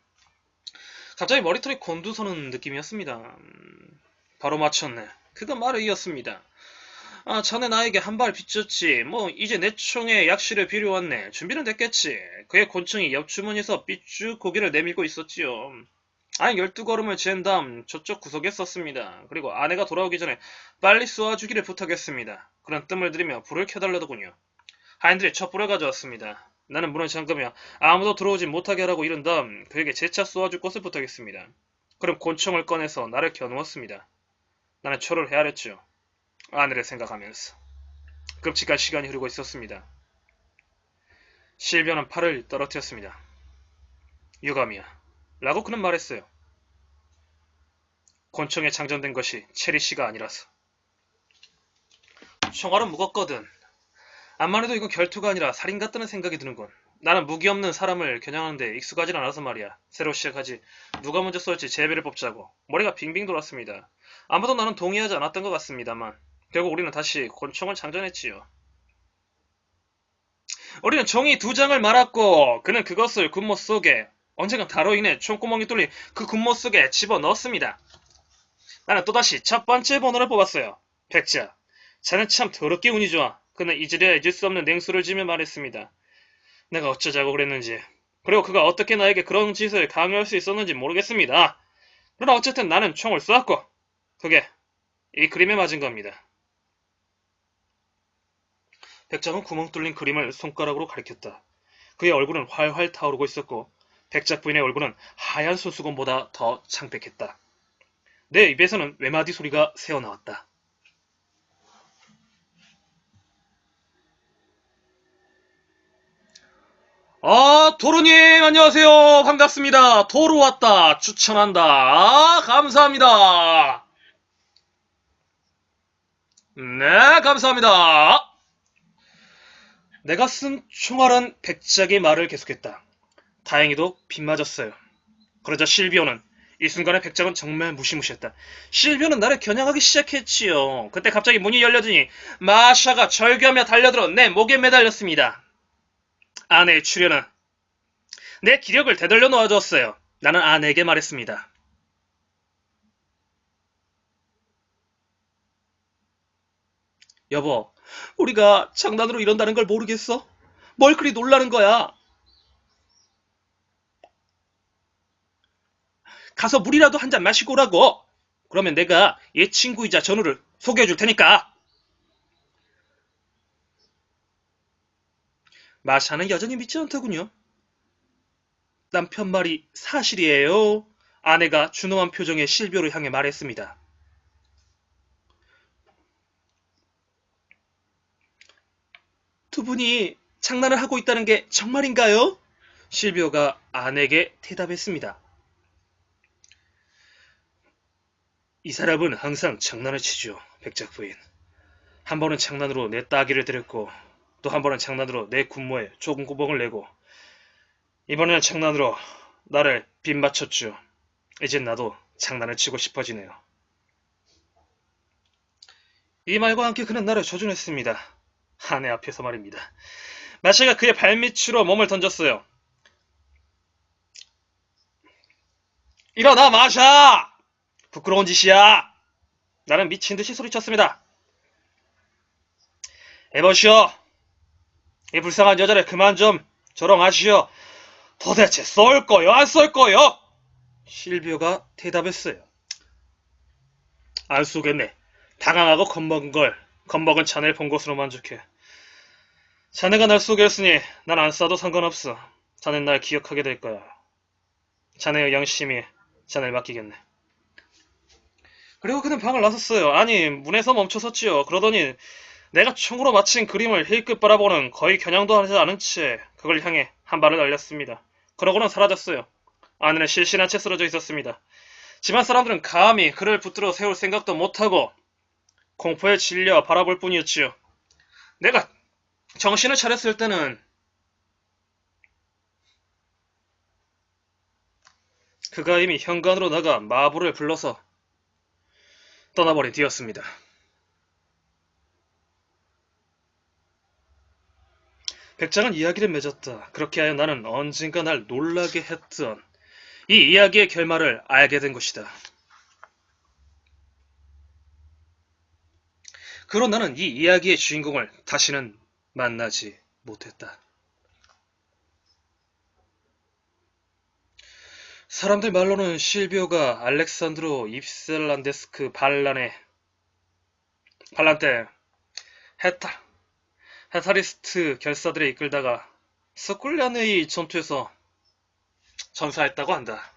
갑자기 머리털이 곤두서는 느낌이었습니다. 바로 맞췄네. 그가 말을 이었습니다. 자네 나에게 한 발 비쳤지. 이제 내 총에 약실을 비려왔네. 준비는 됐겠지. 그의 곤충이 옆 주머니에서 삐쭉 고개를 내밀고 있었지요. 12걸음을 잰 다음 저쪽 구석에 썼습니다. 그리고 아내가 돌아오기 전에 빨리 쏘아주기를 부탁했습니다. 그런 뜸을 들이며 불을 켜달라더군요. 하인들이 촛불을 가져왔습니다. 나는 문을 잠그며 아무도 들어오지 못하게 하라고 이른 다음 그에게 재차 쏘아줄 것을 부탁했습니다. 그럼 곤충을 꺼내서 나를 겨누었습니다. 나는 초를 헤아렸죠. 아내를 생각하면서. 끔찍한 시간이 흐르고 있었습니다. 실비오는 팔을 떨어뜨렸습니다. 유감이야. 라고 그는 말했어요. 곤충에 장전된 것이 체리씨가 아니라서. 총알은 무겁거든. 암만 해도 이거 결투가 아니라 살인 같다는 생각이 드는군. 나는 무기 없는 사람을 겨냥하는데 익숙하진 않아서 말이야. 새로 시작하지. 누가 먼저 쏠지 제비를 뽑자고. 머리가 빙빙 돌았습니다. 아무도 나는 동의하지 않았던 것 같습니다만 결국 우리는 다시 권총을 장전했지요. 우리는 종이 2장을 말았고 그는 그것을 군모 속에 언젠가 다로 인해 총구멍이 뚫린 그 군모 속에 집어넣었습니다. 나는 또다시 첫 번째 번호를 뽑았어요. 백자. 자넨 참 더럽게 운이 좋아. 그는 잊으려 잊을 수 없는 냉소를 지며 말했습니다. 내가 어쩌자고 그랬는지, 그리고 그가 어떻게 나에게 그런 짓을 강요할 수 있었는지 모르겠습니다. 그러나 어쨌든 나는 총을 쏘았고 그게 이 그림에 맞은 겁니다. 백작은 구멍 뚫린 그림을 손가락으로 가리켰다. 그의 얼굴은 활활 타오르고 있었고 백작 부인의 얼굴은 하얀 손수건보다 더 창백했다. 내 입에서는 외마디 소리가 새어나왔다. 도로님, 안녕하세요. 반갑습니다. 도로 왔다. 추천한다. 감사합니다. 네, 감사합니다. 내가 쓴 총알은 백작의 말을 계속했다. 다행히도 빗 맞았어요. 그러자 실비오는 이 순간에 백작은 정말 무시무시했다. 실비오는 나를 겨냥하기 시작했지요. 그때 갑자기 문이 열려지니 마샤가 절규하며 달려들어 내 목에 매달렸습니다. 아내의 출연은 내 기력을 되돌려 놓아주었어요. 나는 아내에게 말했습니다. 여보, 우리가 장난으로 이런다는 걸 모르겠어? 뭘 그리 놀라는 거야? 가서 물이라도 한 잔 마시고 오라고. 그러면 내가 얘 친구이자 전우를 소개해줄 테니까. 마샤는 여전히 믿지 않더군요. 남편 말이 사실이에요. 아내가 준엄한 표정의 실비오를 향해 말했습니다. 두 분이 장난을 하고 있다는 게 정말인가요? 실비오가 아내에게 대답했습니다. 이 사람은 항상 장난을 치죠, 백작 부인. 한 번은 장난으로 내 따귀를 때렸고 또 한 번은 장난으로 내 군모에 좁은 구멍을 내고 이번에는 장난으로 나를 빗맞췄죠. 이젠 나도 장난을 치고 싶어지네요. 이 말과 함께 그는 나를 조준했습니다. 아내 앞에서 말입니다. 마샤가 그의 발밑으로 몸을 던졌어요. 일어나, 마샤! 부끄러운 짓이야! 나는 미친 듯이 소리쳤습니다. 에버시오, 이 불쌍한 여자를 그만 좀 조롱하시오. 도대체 쏠 거요, 안 쏠 거요? 실비오가 대답했어요. 안 쏘겠네. 당황하고 겁먹은 자네를 본 것으로 만족해. 자네가 날 쏘게 했으니 난 안 쏴도 상관없어. 자넨 날 기억하게 될 거야. 자네의 양심이 자네를 맡기겠네. 그리고 그는 방을 나섰어요. 아니, 문에서 멈춰섰지요. 그러더니 내가 총으로 마친 그림을 힐끗 바라보는 거의 겨냥도 하지 않은 채 그걸 향해 한 발을 날렸습니다. 그러고는 사라졌어요. 아내는 실신한 채 쓰러져 있었습니다. 집안 사람들은 감히 그를 붙들어 세울 생각도 못하고 공포에 질려 바라볼 뿐이었지요. 내가 정신을 차렸을 때는 그가 이미 현관으로 나가 마부를 불러서 떠나버린 뒤였습니다. 백장은 이야기를 맺었다. 그렇게 하여 나는 언젠가 날 놀라게 했던 이 이야기의 결말을 알게 된 것이다. 그로 나는 이 이야기의 주인공을 다시는 만나지 못했다. 사람들 말로는 실비오가 알렉산드로 입셀란데스크 반란 때 헤타리스트 결사들에 이끌다가 스쿨리안의 전투에서 전사했다고 한다.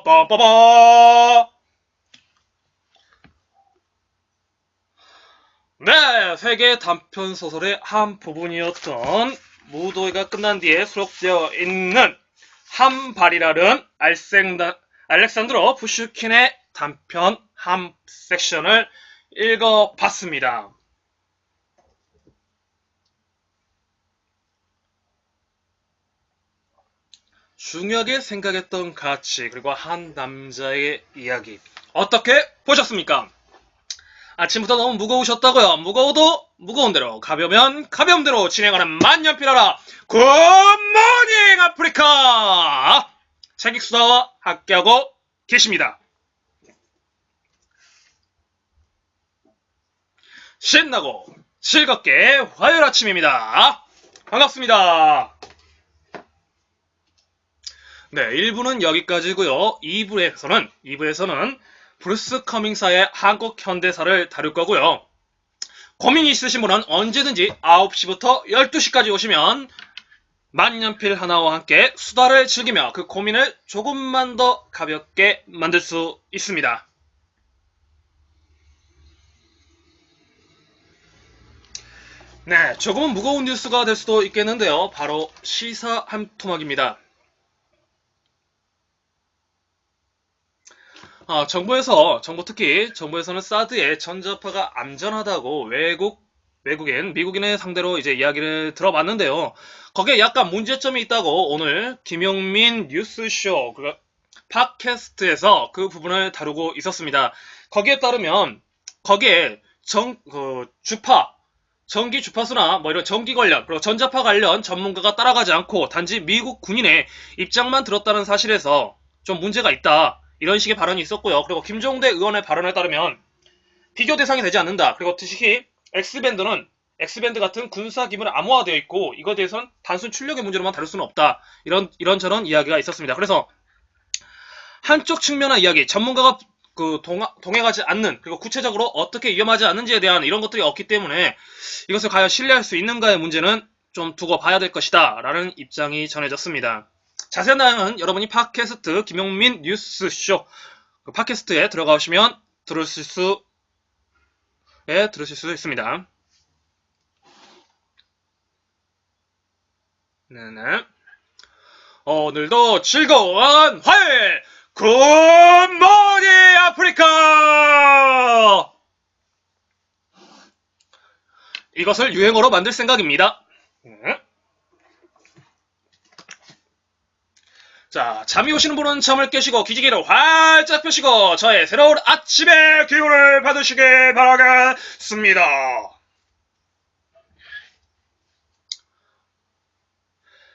빰빠바빠빠빠빰빠빠빠빠. 네, 세계 단편 소설의 한 부분이었던 무도회가 끝난 뒤에 수록되어 있는 함바리랄은 알렉산드로 푸슈킨의 단편 함 섹션을 읽어봤습니다. 중요하게 생각했던 가치, 그리고 한 남자의 이야기. 어떻게 보셨습니까? 아침부터 너무 무거우셨다고요? 무거워도 무거운 대로, 가벼우면 가벼운 대로 진행하는 만년필하라 굿모닝 아프리카! 책익수다와 함께하고 계십니다. 신나고 즐겁게 화요일 아침입니다. 반갑습니다. 네, 1부는 여기까지고요. 2부에서는 브루스 커밍사의 한국 현대사를 다룰 거고요. 고민이 있으신 분은 언제든지 9시부터 12시까지 오시면 만년필 하나와 함께 수다를 즐기며 그 고민을 조금만 더 가볍게 만들 수 있습니다. 네, 조금은 무거운 뉴스가 될 수도 있겠는데요. 바로 시사 한 토막입니다. 특히 정부에서는 사드의 전자파가 안전하다고 미국인을 상대로 이제 이야기를 들어봤는데요. 거기에 약간 문제점이 있다고 오늘 김용민 뉴스쇼 팟캐스트에서 그 부분을 다루고 있었습니다. 거기에 따르면 거기에 전기 주파수나 이런 전기 관련 그리고 전자파 관련 전문가가 따라가지 않고 단지 미국 군인의 입장만 들었다는 사실에서 좀 문제가 있다. 이런 식의 발언이 있었고요. 그리고 김종대 의원의 발언에 따르면 비교 대상이 되지 않는다. 그리고 특히 X밴드 같은 군사 기밀은 암호화되어 있고 이거에 대해서는 단순 출력의 문제로만 다룰 수는 없다. 이런저런 이야기가 있었습니다. 그래서 한쪽 측면의 이야기, 전문가가 동행하지 않는, 그리고 구체적으로 어떻게 위험하지 않는지에 대한 이런 것들이 없기 때문에 이것을 과연 신뢰할 수 있는가의 문제는 좀 두고 봐야 될 것이다. 라는 입장이 전해졌습니다. 자세한 내용은 여러분이 팟캐스트 김용민 뉴스쇼 팟캐스트에 들어가시면 들으실 수 있습니다. 네네. 오늘도 즐거운 화요일 굿모닝 아프리카! 이것을 유행어로 만들 생각입니다. 자, 잠이 오시는 분은 잠을 깨시고 기지개를 활짝 펴시고 저의 새로운 아침의 기운을 받으시길 바라겠습니다.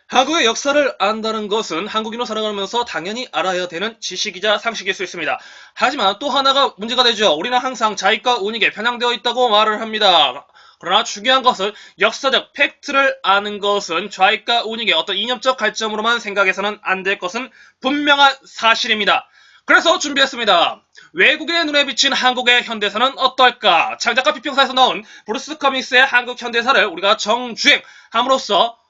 한국의 역사를 안다는 것은 한국인으로 살아가면서 당연히 알아야 되는 지식이자 상식일 수 있습니다. 하지만 또 하나가 문제가 되죠. 우리는 항상 자익과 운익에 편향되어 있다고 말을 합니다. 그러나 중요한 것은 역사적 팩트를 아는 것은 좌익과 우익의 어떤 이념적 관점으로만 생각해서는 안 될 것은 분명한 사실입니다. 그래서 준비했습니다. 외국인의 눈에 비친 한국의 현대사는 어떨까? 창작가 비평사에서 나온 브루스 커밍스의 한국 현대사를 우리가 정주행함으로써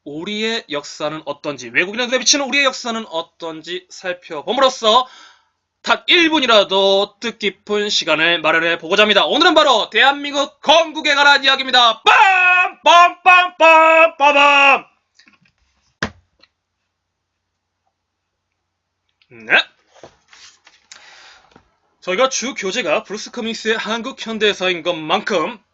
우리의 역사는 어떤지, 외국인의 눈에 비치는 우리의 역사는 어떤지 살펴봄으로써 단 1분이라도 뜻깊은 시간을 마련해 보고자 합니다. 오늘은 바로 대한민국 건국에 관한 이야기입니다. 빰빰빰빰빰빰. 네. 저희가 주 교재가 브루스 커밍스의 한국 현대사인 것만큼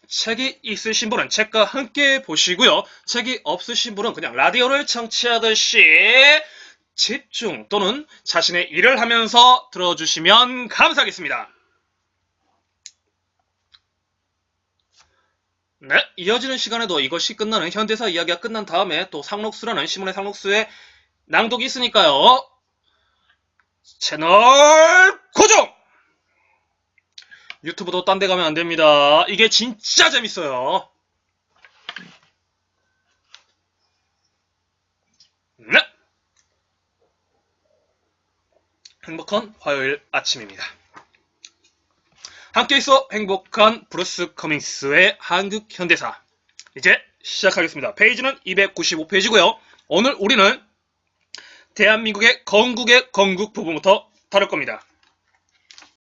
책이 있으신 분은 책과 함께 보시고요. 책이 없으신 분은 그냥 라디오를 청취하듯이 집중 또는 자신의 일을 하면서 들어주시면 감사하겠습니다. 네, 이어지는 시간에도 이것이 끝나는 현대사 이야기가 끝난 다음에 또 상록수라는 신문의 상록수에 낭독이 있으니까요. 채널 고정! 유튜브도 딴 데 가면 안 됩니다. 이게 진짜 재밌어요. 네. 행복한 화요일 아침입니다. 함께 있어 행복한 브루스 커밍스의 한국 현대사. 이제 시작하겠습니다. 페이지는 295페이지고요. 오늘 우리는 대한민국의 건국의 건국 부분부터 다룰 겁니다.